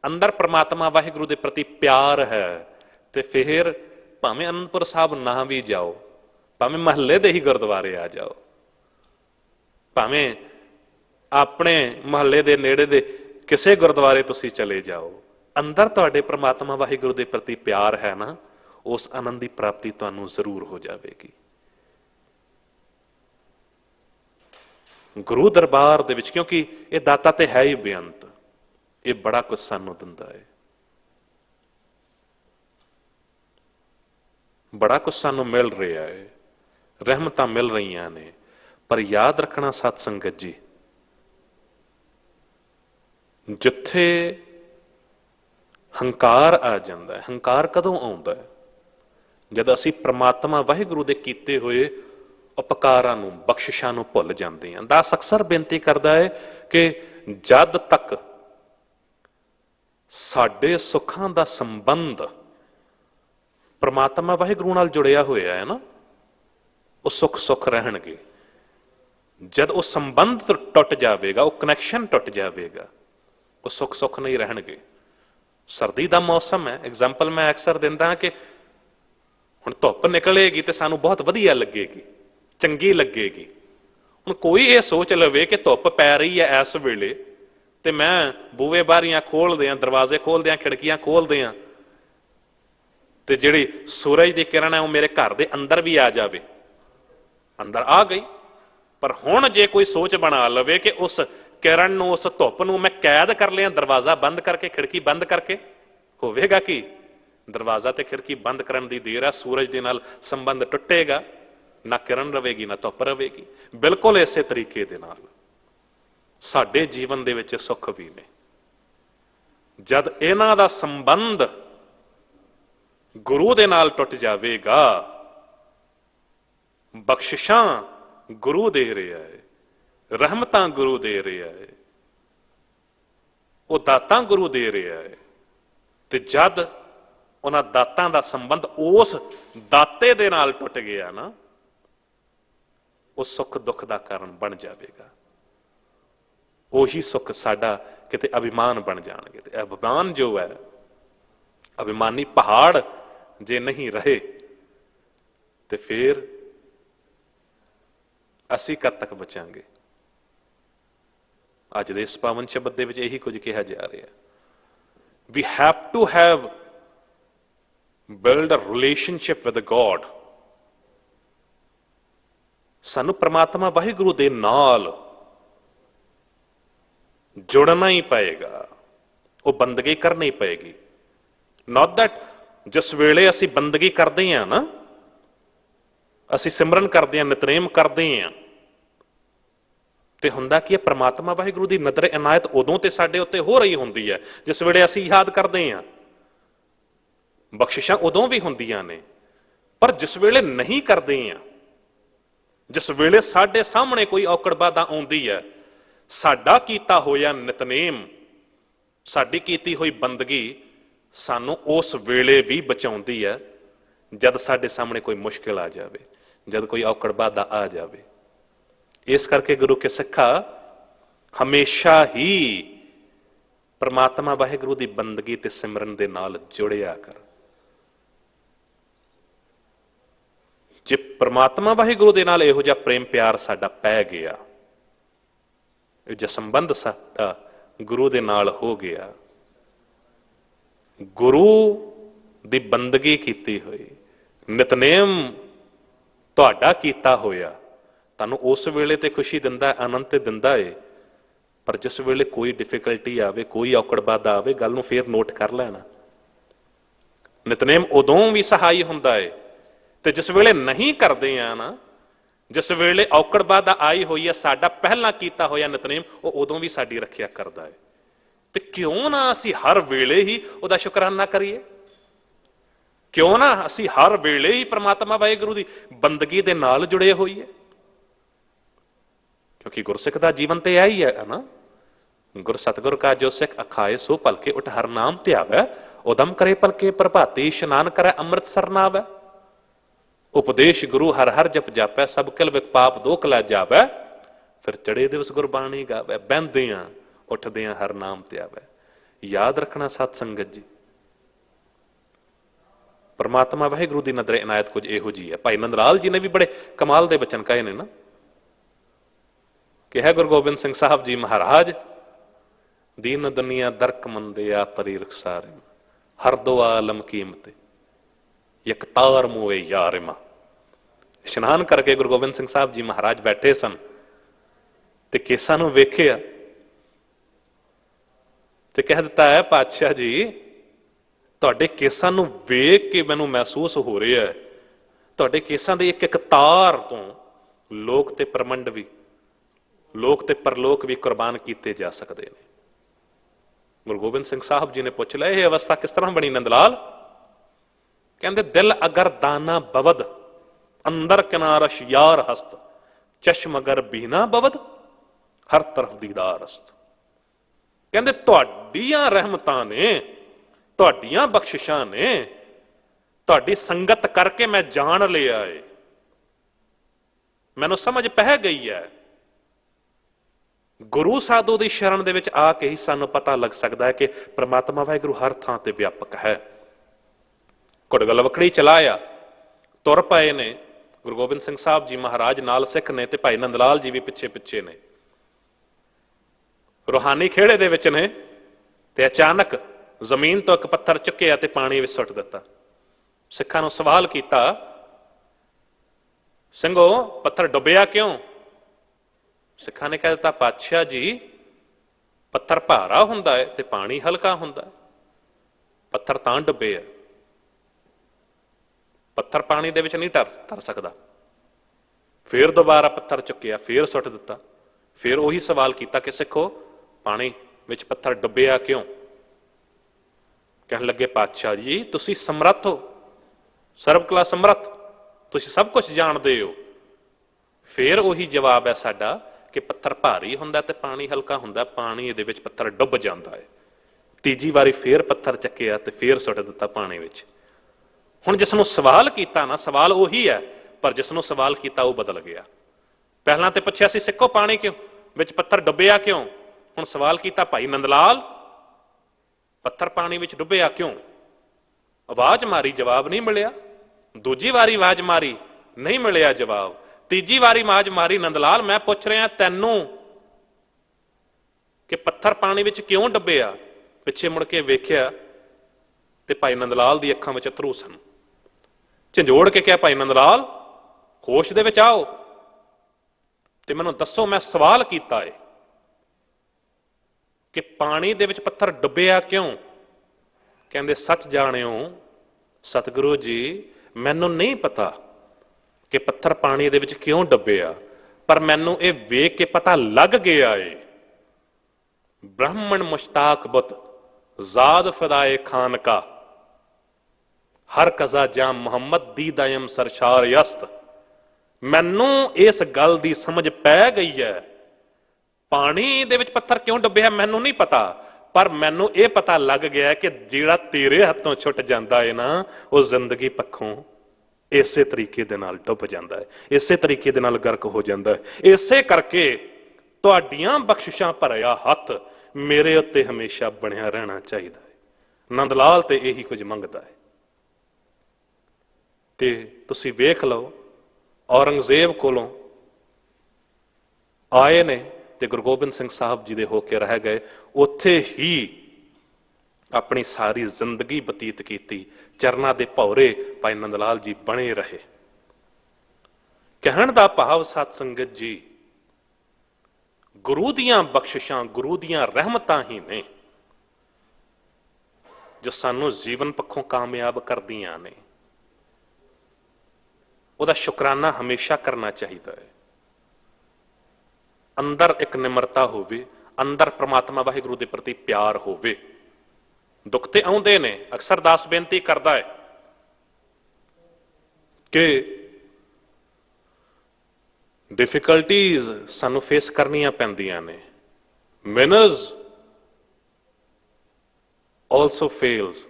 ਅੰਦਰ ਪ੍ਰਮਾਤਮਾ ਵਾਹਿਗੁਰੂ ਦੇ ਪ੍ਰਤੀ ਪਿਆਰ ਹੈ, ਤੇ ਫਿਰ ਭਾਵੇਂ ਅਨੰਦਪੁਰ ਸਾਹਿਬ ਨਾ ਵੀ ਜਾਓ, ਭਾਵੇਂ ਮਹੱਲੇ ਦੇ ਹੀ ਗੁਰਦੁਆਰੇ ਆ ਜਾਓ, ਭਾਵੇਂ ਆਪਣੇ ਮਹੱਲੇ ਦੇ ਨੇੜੇ ਦੇ ਕਿਸੇ ਗੁਰਦੁਆਰੇ ਤੁਸੀਂ ਚਲੇ ਜਾਓ, ਅੰਦਰ ਤੁਹਾਡੇ ਪ੍ਰਮਾਤਮਾ ਵਾਹਿਗੁਰੂ ਦੇ ਪ੍ਰਤੀ ਪਿਆਰ ਹੈ ਨਾ, ਉਸ ਆਨੰਦ ਦੀ ਪ੍ਰਾਪਤੀ ਤੁਹਾਨੂੰ ਜ਼ਰੂਰ ਹੋ ਜਾਵੇਗੀ। ਗੁਰੂ ਦਰਬਾਰ ਦੇ ਵਿੱਚ, ਕਿਉਂਕਿ ਇਹ ਦਾਤਾ ਤੇ ਹੈ ਹੀ ਬੇਅੰਤ, ਇਹ ਬੜਾ ਕੁਝ ਸਾਨੂੰ ਦਿੰਦਾ ਹੈ, ਬੜਾ ਕੁਝ ਸਾਨੂੰ ਮਿਲ ਰਿਹਾ ਹੈ, ਰਹਿਮਤਾਂ ਮਿਲ ਰਹੀਆਂ ਨੇ। ਪਰ ਯਾਦ ਰੱਖਣਾ ਸਤ ਸੰਗਤ ਜੀ, ਜਿੱਥੇ ਹੰਕਾਰ ਆ ਜਾਂਦਾ ਹੈ, ਹੰਕਾਰ ਕਦੋਂ ਆਉਂਦਾ ਹੈ? ਜਦ ਅਸੀਂ ਪ੍ਰਮਾਤਮਾ ਵਾਹਿਗੁਰੂ ਦੇ ਕੀਤੇ ਹੋਏ ਉਪਕਾਰਾਂ ਨੂੰ, ਬਖਸ਼ਿਸ਼ਾਂ ਨੂੰ ਭੁੱਲ ਜਾਂਦੇ ਹਾਂ। ਦਾਸ ਅਕਸਰ ਬੇਨਤੀ ਕਰਦਾ ਹੈ ਕਿ ਜਦ ਤੱਕ ਸਾਡੇ ਸੁੱਖਾਂ ਦਾ ਸੰਬੰਧ ਪ੍ਰਮਾਤਮਾ ਵਾਹਿਗੁਰੂ ਨਾਲ ਜੁੜਿਆ ਹੋਇਆ ਹੈ ਨਾ, ਉਹ ਸੁੱਖ ਸੁੱਖ ਰਹਿਣਗੇ। ਜਦ ਉਹ ਸੰਬੰਧ ਟੁੱਟ ਜਾਵੇਗਾ, ਉਹ ਕਨੈਕਸ਼ਨ ਟੁੱਟ ਜਾਵੇਗਾ, ਉਹ ਸੁੱਖ ਸੁੱਖ ਨਹੀਂ ਰਹਿਣਗੇ। ਸਰਦੀ ਦਾ ਮੌਸਮ ਹੈ, ਐਗਜ਼ਾਮਪਲ ਮੈਂ ਅਕਸਰ ਦਿੰਦਾ ਕਿ ਹੁਣ ਧੁੱਪ ਨਿਕਲੇਗੀ ਤੇ ਸਾਨੂੰ ਬਹੁਤ ਵਧੀਆ ਲੱਗੇਗੀ, ਚੰਗੀ ਲੱਗੇਗੀ। ਹੁਣ ਕੋਈ ਇਹ ਸੋਚ ਲਵੇ ਕਿ ਧੁੱਪ ਪੈ ਰਹੀ ਹੈ ਇਸ ਵੇਲੇ ਤੇ ਮੈਂ ਬੂਵੇ ਬਾਰੀਆਂ ਖੋਲਦੇ ਆ, ਦਰਵਾਜ਼ੇ ਖੋਲਦੇ ਆ, ਖਿੜਕੀਆਂ ਖੋਲਦੇ ਆ, ਤੇ ਜਿਹੜੀ ਸੂਰਜ ਦੀ ਕਿਰਨ ਹੈ ਉਹ ਮੇਰੇ ਘਰ ਦੇ ਅੰਦਰ ਵੀ ਆ ਜਾਵੇ। ਅੰਦਰ ਆ ਗਈ। ਪਰ ਹੁਣ ਜੇ ਕੋਈ ਸੋਚ ਬਣਾ ਲਵੇ ਕਿ ਉਸ ਕਿਰਨ ਨੂੰ, ਉਸ ਧੁੱਪ ਨੂੰ ਮੈਂ ਕੈਦ ਕਰ ਲਿਆ ਦਰਵਾਜ਼ਾ ਬੰਦ ਕਰਕੇ, ਖਿੜਕੀ ਬੰਦ ਕਰਕੇ, ਹੋਵੇਗਾ ਕੀ? ਦਰਵਾਜ਼ਾ ਤੇ ਖਿੜਕੀ ਬੰਦ ਕਰਨ ਦੀ ਦੇਰ ਹੈ, ਸੂਰਜ ਦੇ ਨਾਲ ਸੰਬੰਧ ਟੁੱਟੇਗਾ, ਨਾ ਕਿਰਨ ਰਵੇਗੀ ਨਾ ਧੁੱਪ ਰਵੇਗੀ। ਬਿਲਕੁਲ ਇਸੇ ਤਰੀਕੇ ਦੇ ਨਾਲ ਸਾਡੇ ਜੀਵਨ ਦੇ ਵਿੱਚ ਸੁੱਖ ਵੀ ਨੇ। ਜਦ ਇਹਨਾਂ ਦਾ ਸੰਬੰਧ ਗੁਰੂ ਦੇ ਨਾਲ ਟੁੱਟ ਜਾਵੇਗਾ, ਬਖਸ਼ਿਸ਼ਾਂ ਗੁਰੂ ਦੇ ਰਿਹਾ ਹੈ, ਰਹਿਮਤਾਂ ਗੁਰੂ ਦੇ ਰਿਹਾ ਹੈ, ਉਹ ਦਾਤਾਂ ਗੁਰੂ ਦੇ ਰਿਹਾ ਹੈ, ਤੇ ਜਦ ਉਹਨਾਂ ਦਾਤਾਂ ਦਾ ਸੰਬੰਧ ਉਸ ਦਾਤੇ ਦੇ ਨਾਲ ਟੁੱਟ ਗਿਆ ਨਾ, ਉਹ ਸੁੱਖ ਦੁੱਖ ਦਾ ਕਾਰਨ ਬਣ ਜਾਵੇਗਾ। ਉਹੀ ਸੁੱਖ ਸਾਡਾ ਕਿਤੇ ਅਭਿਮਾਨ ਬਣ ਜਾਣਗੇ। ਤੇ ਅਭਿਮਾਨ ਜੋ ਹੈ, ਅਭਿਮਾਨੀ ਪਹਾੜ ਜੇ ਨਹੀਂ ਰਹੇ ਤੇ ਫਿਰ ਅਸੀਂ ਕਦ ਤੱਕ ਬਚਾਂਗੇ? ਅੱਜ ਦੇ ਇਸ ਪਾਵਨ ਸ਼ਬਦ ਦੇ ਵਿੱਚ ਇਹੀ ਕੁਝ ਕਿਹਾ ਜਾ ਰਿਹਾ। We have to have build a relationship with God। ਸਾਨੂੰ ਪ੍ਰਮਾਤਮਾ ਵਾਹਿਗੁਰੂ ਦੇ ਨਾਲ ਜੁੜਨਾ ਹੀ ਪਏਗਾ, ਉਹ ਬੰਦਗੀ ਕਰਨੀ ਪਏਗੀ। Not that ਜਿਸ ਵੇਲੇ ਅਸੀਂ ਬੰਦਗੀ ਕਰਦੇ ਹਾਂ ਨਾ, ਅਸੀਂ ਸਿਮਰਨ ਕਰਦੇ ਹਾਂ, ਨਿਤਨੇਮ ਕਰਦੇ ਹਾਂ, ਤੇ ਹੁੰਦਾ ਕੀ ਹੈ, ਪ੍ਰਮਾਤਮਾ ਵਾਹਿਗੁਰੂ ਦੀ ਨਜ਼ਰ ਇਨਾਇਤ ਉਦੋਂ ਤੇ ਸਾਡੇ ਉੱਤੇ ਹੋ ਰਹੀ ਹੁੰਦੀ ਹੈ ਜਿਸ ਵੇਲੇ ਅਸੀਂ ਯਾਦ ਕਰਦੇ ਹਾਂ। ਬਖਸ਼ਿਸ਼ਾਂ ਉਦੋਂ ਵੀ ਹੁੰਦੀਆਂ ਨੇ, ਪਰ ਜਿਸ ਵੇਲੇ ਨਹੀਂ ਕਰਦੇ ਹਾਂ, ਜਿਸ ਵੇਲੇ ਸਾਡੇ ਸਾਹਮਣੇ ਕੋਈ ਔਕੜ ਬਾਧਾ ਆਉਂਦੀ ਹੈ, ਸਾਡਾ ਕੀਤਾ ਹੋਇਆ ਨਿਤਨੇਮ, ਸਾਡੀ ਕੀਤੀ ਹੋਈ ਬੰਦਗੀ ਸਾਨੂੰ ਉਸ ਵੇਲੇ ਵੀ ਬਚਾਉਂਦੀ ਹੈ ਜਦ ਸਾਡੇ ਸਾਹਮਣੇ ਕੋਈ ਮੁਸ਼ਕਿਲ ਆ ਜਾਵੇ, ਜਦ ਕੋਈ ਔਕੜ ਬਾਧਾ ਆ ਜਾਵੇ। ਇਸ ਕਰਕੇ ਗੁਰੂ ਕੇ ਸਿੱਖਾ ਹਮੇਸ਼ਾ ਹੀ ਪ੍ਰਮਾਤਮਾ ਵਾਹਿਗੁਰੂ ਦੀ ਬੰਦਗੀ ਤੇ ਸਿਮਰਨ ਦੇ ਨਾਲ ਜੁੜਿਆ ਕਰ। ਜੇ ਪ੍ਰਮਾਤਮਾ ਵਾਹਿਗੁਰੂ ਦੇ ਨਾਲ ਇਹੋ ਜਿਹਾ ਪ੍ਰੇਮ ਪਿਆਰ ਸਾਡਾ ਪੈ ਗਿਆ, ਇਹ ਜਿਹਾ ਸੰਬੰਧ ਸਾਡਾ ਗੁਰੂ ਦੇ ਨਾਲ ਹੋ ਗਿਆ, ਗੁਰੂ ਦੀ ਬੰਦਗੀ ਕੀਤੀ ਹੋਈ, ਨਿਤਨੇਮ ਤੁਹਾਡਾ ਕੀਤਾ ਹੋਇਆ, ਤੁਹਾਨੂੰ ਉਸ ਵੇਲੇ ਤੇ ਖੁਸ਼ੀ ਦਿੰਦਾ, ਆਨੰਦ ਤੇ ਦਿੰਦਾ ਏ। ਪਰ ਜਿਸ ਵੇਲੇ ਕੋਈ ਡਿਫਿਕਲਟੀ ਆਵੇ, ਕੋਈ ਔਕੜ ਬਾਧਾ ਆਵੇ, ਗੱਲ ਨੂੰ ਫੇਰ ਨੋਟ ਕਰ ਲੈਣਾ। ਨਿਤਨੇਮ ਉਦੋਂ ਵੀ ਸਹਾਈ ਹੁੰਦਾ ਏ, ਤੇ ਜਿਸ ਵੇਲੇ ਨਹੀਂ ਕਰਦੇ ਆ ਨਾ, ਜਿਸ ਵੇਲੇ ਔਕੜ ਬਾਧਾ ਆਈ ਹੋਈ ਹੈ, ਸਾਡਾ ਪਹਿਲਾਂ ਕੀਤਾ ਹੋਇਆ ਨਿਤਨੇਮ ਉਹ ਉਦੋਂ ਵੀ ਸਾਡੀ ਰੱਖਿਆ ਕਰਦਾ ਹੈ। ਤੇ ਕਿਉਂ ਨਾ ਅਸੀਂ ਹਰ ਵੇਲੇ ਹੀ ਉਹਦਾ ਸ਼ੁਕਰਾਨਾ ਕਰੀਏ? ਕਿਉਂ ਨਾ ਅਸੀਂ ਹਰ ਵੇਲੇ ਹੀ ਪ੍ਰਮਾਤਮਾ ਵਾਹਿਗੁਰੂ ਦੀ ਬੰਦਗੀ ਦੇ ਨਾਲ ਜੁੜੇ ਹੋਈਏ? ਕਿਉਂਕਿ ਗੁਰਸਿੱਖ ਦਾ ਜੀਵਨ ਤੇ ਇਹੀ ਹੈ ਨਾ, ਗੁਰ ਸਤਿਗੁਰ ਕਾ ਜੋ ਸਿੱਖ ਅਖਾਏ ਸੋ ਭਲਕੇ ਉਠ ਹਰ ਨਾਮ ਧਿਆਵੈ, ਉਦਮ ਕਰੇ ਭਲਕੇ ਪ੍ਰਭਾਤੀ ਇਸ਼ਨਾਨ ਕਰੈ ਅੰਮ੍ਰਿਤ ਸਰਨਾਵੈ। ਉਪਦੇਸ਼ ਗੁਰੂ ਹਰ ਹਰ ਜਪ ਜਾਪੈ, ਸਭ ਕਿਲ ਵਿਕ ਪਾਪ ਦੋਖ ਲੈ ਜਾਵੈ। ਫਿਰ ਚੜੇ ਦਿਵਸ ਗੁਰਬਾਣੀ ਗਾਵੈ, ਬਹਿੰਦੇ ਆਂ ਉੱਠਦੇ ਆਂ ਹਰ ਨਾਮ ਧਿਆਵੈ। ਯਾਦ ਰੱਖਣਾ ਸਤ ਸੰਗਤ ਜੀ, ਪਰਮਾਤਮਾ ਵਾਹਿਗੁਰੂ ਦੀ ਨਜ਼ਰ ਇਨਾਇਤ ਕੁਝ ਇਹੋ ਜਿਹੀ ਹੈ। ਭਾਈ ਨੰਦ ਲਾਲ ਜੀ ਨੇ ਵੀ ਬੜੇ ਕਮਾਲ ਦੇ ਬਚਨ ਕਹੇ ਨੇ ਨਾ। ਕਿਹਾ ਗੁਰੂ ਗੋਬਿੰਦ ਸਿੰਘ ਸਾਹਿਬ ਜੀ ਮਹਾਰਾਜ, ਦੀਨ ਦੁਨੀਆ ਦਰਕ ਮੰਦਿਆ ਪਰੀ ਰਖਸਾਰੇ, ਹਰ ਦੋ ਆਲਮ ਕੀਮਤੇ ਇੱਕ ਤਾਰ ਮੂਏ ਯਾਰਿਮਾ। ਇਸ਼ਨਾਨ ਕਰਕੇ ਗੁਰੂ ਗੋਬਿੰਦ ਸਿੰਘ ਸਾਹਿਬ ਜੀ ਮਹਾਰਾਜ ਬੈਠੇ ਸਨ ਤੇ ਕੇਸਾਂ ਨੂੰ ਵੇਖਿਆ ਤੇ ਕਹਿ ਦਿੱਤਾ ਹੈ, ਪਾਤਸ਼ਾਹ ਜੀ ਤੁਹਾਡੇ ਕੇਸਾਂ ਨੂੰ ਵੇਖ ਕੇ ਮੈਨੂੰ ਮਹਿਸੂਸ ਹੋ ਰਿਹਾ ਹੈ, ਤੁਹਾਡੇ ਕੇਸਾਂ ਦੇ ਇੱਕ ਇੱਕ ਤਾਰ ਤੋਂ ਲੋਕ ਤੇ ਪਰਮੰਡ ਵੀ, ਲੋਕ ਤੇ ਪਰਲੋਕ ਵੀ ਕੁਰਬਾਨ ਕੀਤੇ ਜਾ ਸਕਦੇ ਨੇ। ਗੁਰੂ ਗੋਬਿੰਦ ਸਿੰਘ ਸਾਹਿਬ ਜੀ ਨੇ ਪੁੱਛ ਲਿਆ, ਇਹ ਅਵਸਥਾ ਕਿਸ ਤਰ੍ਹਾਂ ਬਣੀ ਨੰਦ ਲਾਲ? ਕਹਿੰਦੇ, ਦਿਲ ਅਗਰ ਦਾਨਾ ਬਵਦ, ਅੰਦਰ ਕਿਨਾਰਸ਼ ਯਾਰ ਹਸਤ, ਚਸ਼ਮ ਅਗਰ ਬੀਨਾ ਬਵਦ, ਹਰ ਤਰਫ ਦੀਦਾਰ ਹਸਤ। ਕਹਿੰਦੇ ਤੁਹਾਡੀਆਂ ਰਹਿਮਤਾਂ ਨੇ, ਤੁਹਾਡੀਆਂ ਬਖਸ਼ਿਸ਼ਾਂ ਨੇ, ਤੁਹਾਡੀ ਸੰਗਤ ਕਰਕੇ ਮੈਂ ਜਾਣ ਲਿਆ ਏ, ਮੈਨੂੰ ਸਮਝ ਪੈ ਗਈ ਹੈ। ਗੁਰੂ ਸਾਧੂ ਦੀ ਸ਼ਰਨ ਦੇ ਵਿੱਚ ਆ ਕੇ ਹੀ ਸਾਨੂੰ ਪਤਾ ਲੱਗ ਸਕਦਾ ਹੈ ਕਿ ਪ੍ਰਮਾਤਮਾ ਵਾਹਿਗੁਰੂ ਹਰ ਥਾਂ ਤੇ ਵਿਆਪਕ ਹੈ। ਘੁੜਗਲਵਕੜੀ ਚਲਾਇਆ, ਤੁਰ ਪਏ ਨੇ ਗੁਰੂ ਗੋਬਿੰਦ ਸਿੰਘ ਸਾਹਿਬ ਜੀ ਮਹਾਰਾਜ, ਨਾਲ ਸਿੱਖ ਨੇ ਤੇ ਭਾਈ ਨੰਦ ਲਾਲ ਜੀ ਵੀ ਪਿੱਛੇ ਪਿੱਛੇ ਨੇ। रूहानी खेड़े दे विच ने ते अचानक जमीन तो एक पत्थर चुक्या ते पानी विच सुੱਟ दिता। सिखां नूं सवाल किया, ਸਿੰਘੋ पत्थर डुबिया क्यों? सिखां ने कह दिता, पातशाह जी पत्थर भारा हुंदा है ते पानी हल्का हुंदा है, पत्थर तां डुबे है, पत्थर पानी दे विच नहीं तर सकदा। फिर दोबारा पत्थर चुक्या, फिर सुੱਟ दिता। फिर उही सवाल किया कि सिखो पानी विच पत्थर डुबिया क्यों? कहन लगे, पातशाह जी तुसी समर्थ हो, सर्वकला समर्थ, तुसी सब कुछ जानते हो। फिर उही जवाब है साडा कि पत्थर भारी हुंदा ते पानी हल्का हुंदा, पानी दे विच पत्थर डुब जांदा है। तीजी वारी फिर पत्थर चक्या ते फिर सुੱਟ दिता पानी विच। हुण जिसनूं सवाल किया ना, सवाल उही है, पर जिसनूं सवाल किया वो बदल गया। पहलां ते पुछया सी सिक्को पानी क्यों विच पत्थर डुबिया क्यों, हुण सवाल किया भाई नंदलाल पत्थर पानी विच डुबिया क्यों? आवाज मारी, जवाब नहीं मिलिया। दूजी वारी आवाज मारी, नहीं मिलिया जवाब। तीजी वारी आवाज मारी, नंदलाल मैं पुछ रहा तैनू कि पत्थर पानी विच क्यों डुबिया? पिछे मुड़ के वेख्या ते भाई नंदलाल दी अखां विच अथरू सन। झंझोड़ के कहा, भाई नंदलाल होश दे विच आओ ते मैनूं दसो मैं सवाल कीता है कि पानी दे विच पत्थर डुबिया क्यों? कहंदे सच जाणियो सतगुरु जी मैनूं नहीं पता कि पत्थर पानी दे विच क्यों डुबिया, पर मैनूं ये वेख के पता लग गया है। ब्राह्मण मुश्ताक बुत जाद फिदाए खान का, हर कजा जाम मुहम्मद दी दयम सरशार यस्त। मैनूं इस गल दी समझ पै गई है, पानी दे विच पत्थर क्यों डुबिया मैनूं नहीं पता, पर मैनूं ये पता लग गया कि जिहड़ा तेरे हत्थों छुट जाता है ना, वो जिंदगी पक्षों इसे तरीके दे नाल डुब जाता है, इसे तरीके दे नाल गर्क हो जाता है। इसे करके तुहाडीआं बख्शिशां भरिया हथ मेरे उत्ते हमेशा बनिया रहना चाहिए है। नंदलाल ते यही कुछ मंगदा है। ते तुसीं वेख लो, औरंगजेब कोलों आए ने ते गुरु गोबिंद सिंह साहब जी दे होके रह गए, उत्थे ही अपनी सारी जिंदगी बतीत की। चरना दे भौरे भाई नंदलाल जी बने रहे। कहण दा भाव सत संगत जी, गुरु दियां बख्शिशां, गुरु दियां रहमतां ही ने जो सानू जीवन पक्षों कामयाब करदियां ने। ਉਹਦਾ शुकराना हमेशा करना चाहिए है। अंदर एक निमरता होवे, अंदर परमात्मा वाहिगुरु के प्रति प्यार होवे। दुख ते आउंदे ने, अक्सर दास बेनती करता है कि डिफिकल्टीज सानू फेस करनियां पैंदियां ने। Winners also fails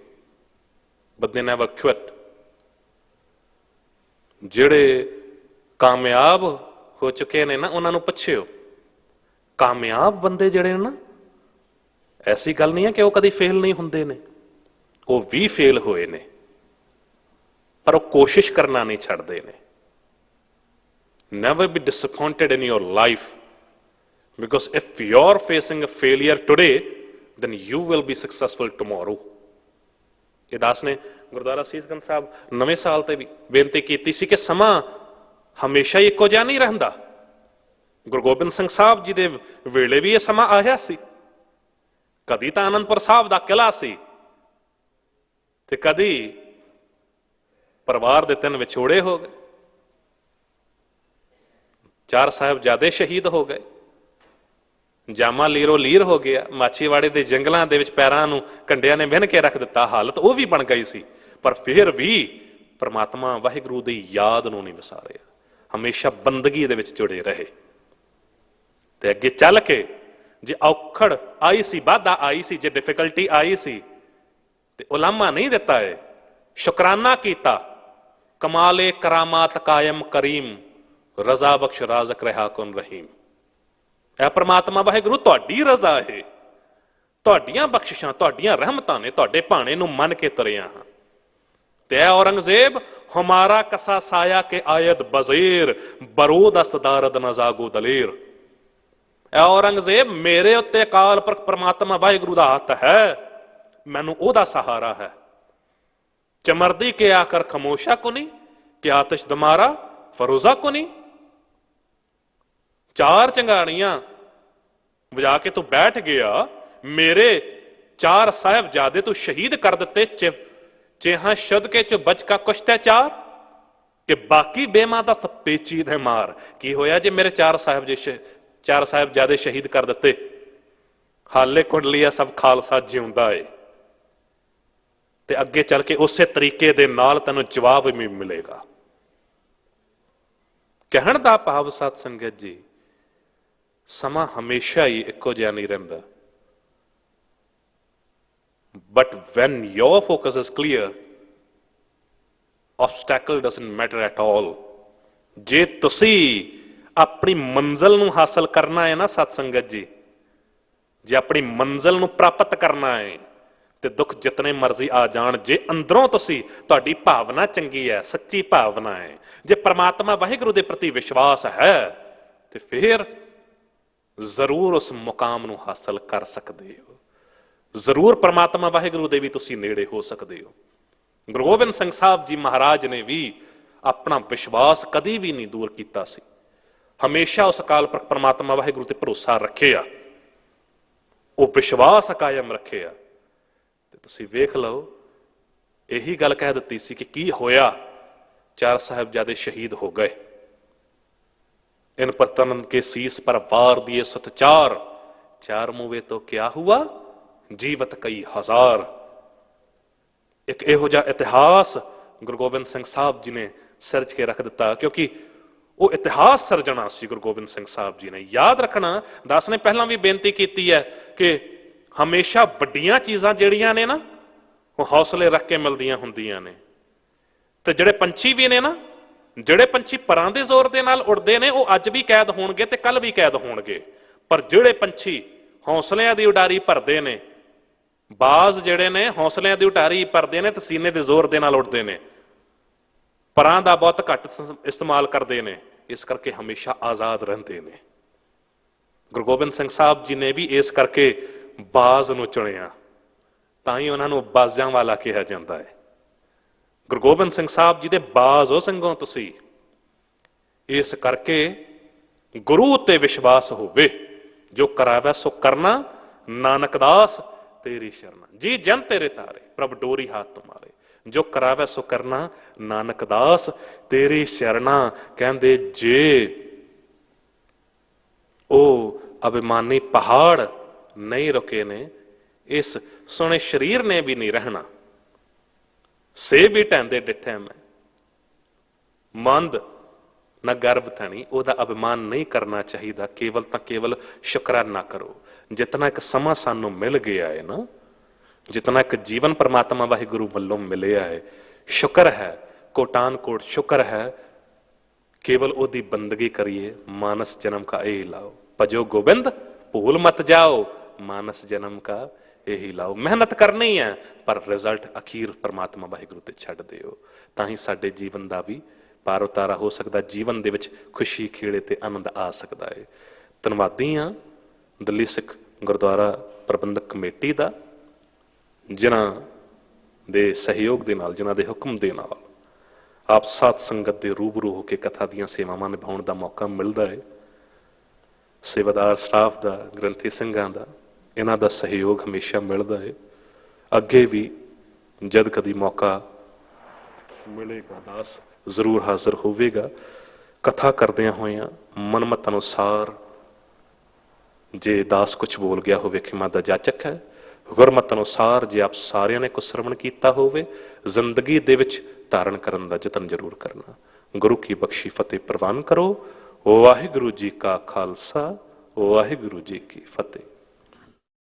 but they never quit. ਜਿਹੜੇ कामयाब हो चुके ने ना, उन्होंने पुछियो कामयाब बंदे ਜਿਹੜੇ ना, ऐसी गल नहीं है कि वो कभी फेल नहीं होंदे ने, वो भी फेल होए ने, पर वो कोशिश करना नहीं छड्डदे ने। Never be disappointed in your life, because if you are facing a failure today then you will be successful tomorrow. ये दास ने गुरुद्वारा सीसगंज साहब नवें साल ते भी बेनती की सी कि समा हमेशा ही इको जिहा नहीं रहिंदा। गुरु गोबिंद सिंह साहब जी दे वेले भी यह समा आया सी, कदी तां आनंदपुर साहब दा किला सी ते कदी परिवार दे 3 विछोड़े हो गए, 4 साहिबजादे शहीद हो गए, जामा लीरो लीर हो गया, माछीवाड़े के जंगलों के पैरों कंडिया ने बिन के रख दिता, हालत वह भी बन गई सी। पर फिर भी परमात्मा वाहिगुरु की याद नहीं विसारे, हमेशा बंदगी दे विच जुड़े रहे। ते अगे चल के जे औखड़ आई सी, बाधा आई सी, जे डिफिकल्टी आई सी, ते उलामा नहीं दिता है, शुकराना किया। कमाले करामात कायम करीम, रजा बख्श राजक रहा कुन रहीम। ऐ परमात्मा वाहिगुरु तुहाडी रजा है, तुहाडियां बख्शिशां, तुहाडियां रहमतां ने, तुहाडे भाणे नूं मन के तुरिया हां। ते औरंगजेब हमारा कसा साया के आयद बजीर, बरूद अस्त दारद न जागो दलेर। औरंगजेब मेरे उत्ते अकाल पुरख परमात्मा वाहिगुरु दा हत्थ है, मैनू ओदा सहारा है। चमरदी के आकर खमोशा कुनी, कि आतिश दमारा फरोजा कुनी। चार चंगाड़ियां वजा के तू बैठ गया, मेरे चार साहिबजादे तू शहीद कर दिते, चेहा शद के च बच का कुछ चार, कि बाकी बेमादस्त पेचीद है मार। की होया जे मेरे चार साहिबजादे शहीद कर दिते, हाले कुड़ लिया सब खालसा जिउंदा है। ते अगे चल के उस तरीके दे नाल तैनूं जवाब भी मिलेगा। कहण दा भाव सत संगत जी, समा हमेशा ही इक्को जिहा नहीं रहिंदा, but when your focus is clear, obstacle doesn't matter at all. जे तुसी अपनी मंजिल नूं हासिल करना है ना सत संगत जी, जे अपनी मंजिल नूं प्राप्त करना है ते दुख जितने मर्जी आ जाण, जे अंदरों तुसी तुहाडी भावना चंगी है, सच्ची भावना है, जे परमात्मा वाहिगुरु दे प्रति विश्वास है, ते फिर जरूर उस मुकाम नूं हासिल कर सकते हो। जरूर परमात्मा वाहिगुरु दे भी तुसी नेड़े हो सकते हो। गुरु गोबिंद सिंह साहब जी महाराज ने भी अपना विश्वास कदी भी नहीं दूर किया सी, हमेशा उस अकाल पुरख परमात्मा वाहिगुरु ते भरोसा रखिया, वो विश्वास कायम रखिया। तुसी वेख लो, यही गल कह दी सी कि की होया, चार साहिबजादे शहीद हो गए। इन परतन के शीस पर वार दिए सतचार, चार मुवे तो क्या हुआ, जीवत कई हजार। एक इहो जिहा इतिहास गुरु गोबिंद सिंह साहब जी ने सिरज के रख दिता, क्योंकि वो इतिहास सिरजना सी गुरु गोबिंद सिंह साहब जी ने। याद रखना, दास ने पहला भी बेनती की है कि हमेशा वड्डियां चीजां जिहड़ियां ने ना, वो हौसले रख के मिलदियां हुंदियां ने। ते जिहड़े पंछी भी ने ना, जिहड़े पंछी परां दे जोर दे नाल उड़दे ने, वो अज भी कैद होणगे ते कल भी कैद होणगे। पर जिहड़े पंछी हौसलियां दी उडारी भरदे ने, बाज जिहड़े ने हौसलियां दी उडारी भरदे ने ते सीने दे जोर दे नाल उड़दे ने, परां दा बहुत घट इस्तेमाल करते हैं, इस करके हमेशा आजाद रहते हैं। गुरु गोबिंद सिंह साहब जी ने भी इस करके बाज नूं चुनिया, तां ही उन्हां नूं बाजां वाला कहा जाता है। गुरु गोबिंद सिंह साहब जी दे बाज हो संगों तुसी, इस करके गुरु ते विश्वास होवे, जो करावे सो करना, नानक दास तेरी शरणा। जी जन तेरे तारे, प्रभ डोरी हाथ तुम्हारे, जो करावे सो करना, नानक दास तेरी शरणा। कहंदे जे ओ अभिमानी पहाड़ नहीं रुके ने, इस सोने शरीर ने भी नहीं रहना। से भी टहंदे डिठे मैं, मंद न गर्भ थनी, ओदा अभिमान नहीं करना चाहिए। केवल तो केवल शुकराना करो, जितना एक समा सानू मिल गया है ना, जितना एक जीवन परमात्मा वाहिगुरु वल्लों मिलिया है, शुक्र है, कोटान कोट शुक्र है। केवल ओदी बंदगी करिए, मानस जन्म का यही लाओ, भजो गोबिंद भूल मत जाओ, मानस जन्म का यही लाओ। मेहनत करनी है, पर रिजल्ट अखीर परमात्मा वाहिगुरु ते छड्ड दिओ, तां ही साडे जीवन दा भी पार उतारा हो सकदा, जीवन दे विच खुशी खेड़े ते आनंद आ सकदा है। धन्नवादी हां दिल्ली सिख गुरुद्वारा प्रबंधक कमेटी दा, जिन्हां दे सहयोग दे नाल, जिन्हां दे हुक्म दे नाल आप साथ संगत दे रूबरू होकर कथा दीयां सेवावां निभाउण दा मौका मिलदा है। सेवादार स्टाफ दा, ग्रंथी ਸਿੰਘਾਂ दा, इन्हां दा सहयोग हमेशा मिलदा है। अगे भी जद कदी मौका मिलेगा, दास जरूर हाजिर होवेगा। कथा करदियां होइयां मनमत अनुसार जे दास कुछ बोल गया होवे, खिमा दा जाचक है। गुरमत अनुसार जे आप सारिਆਂ ने कुछ श्रवण कीता होवे, जिंदगी दे विच धारण करन दा यतन जरूर करना। गुरु की बख्शी फतेह प्रवान करो। वाहिगुरु जी का खालसा, वाहिगुरु जी की फतेह।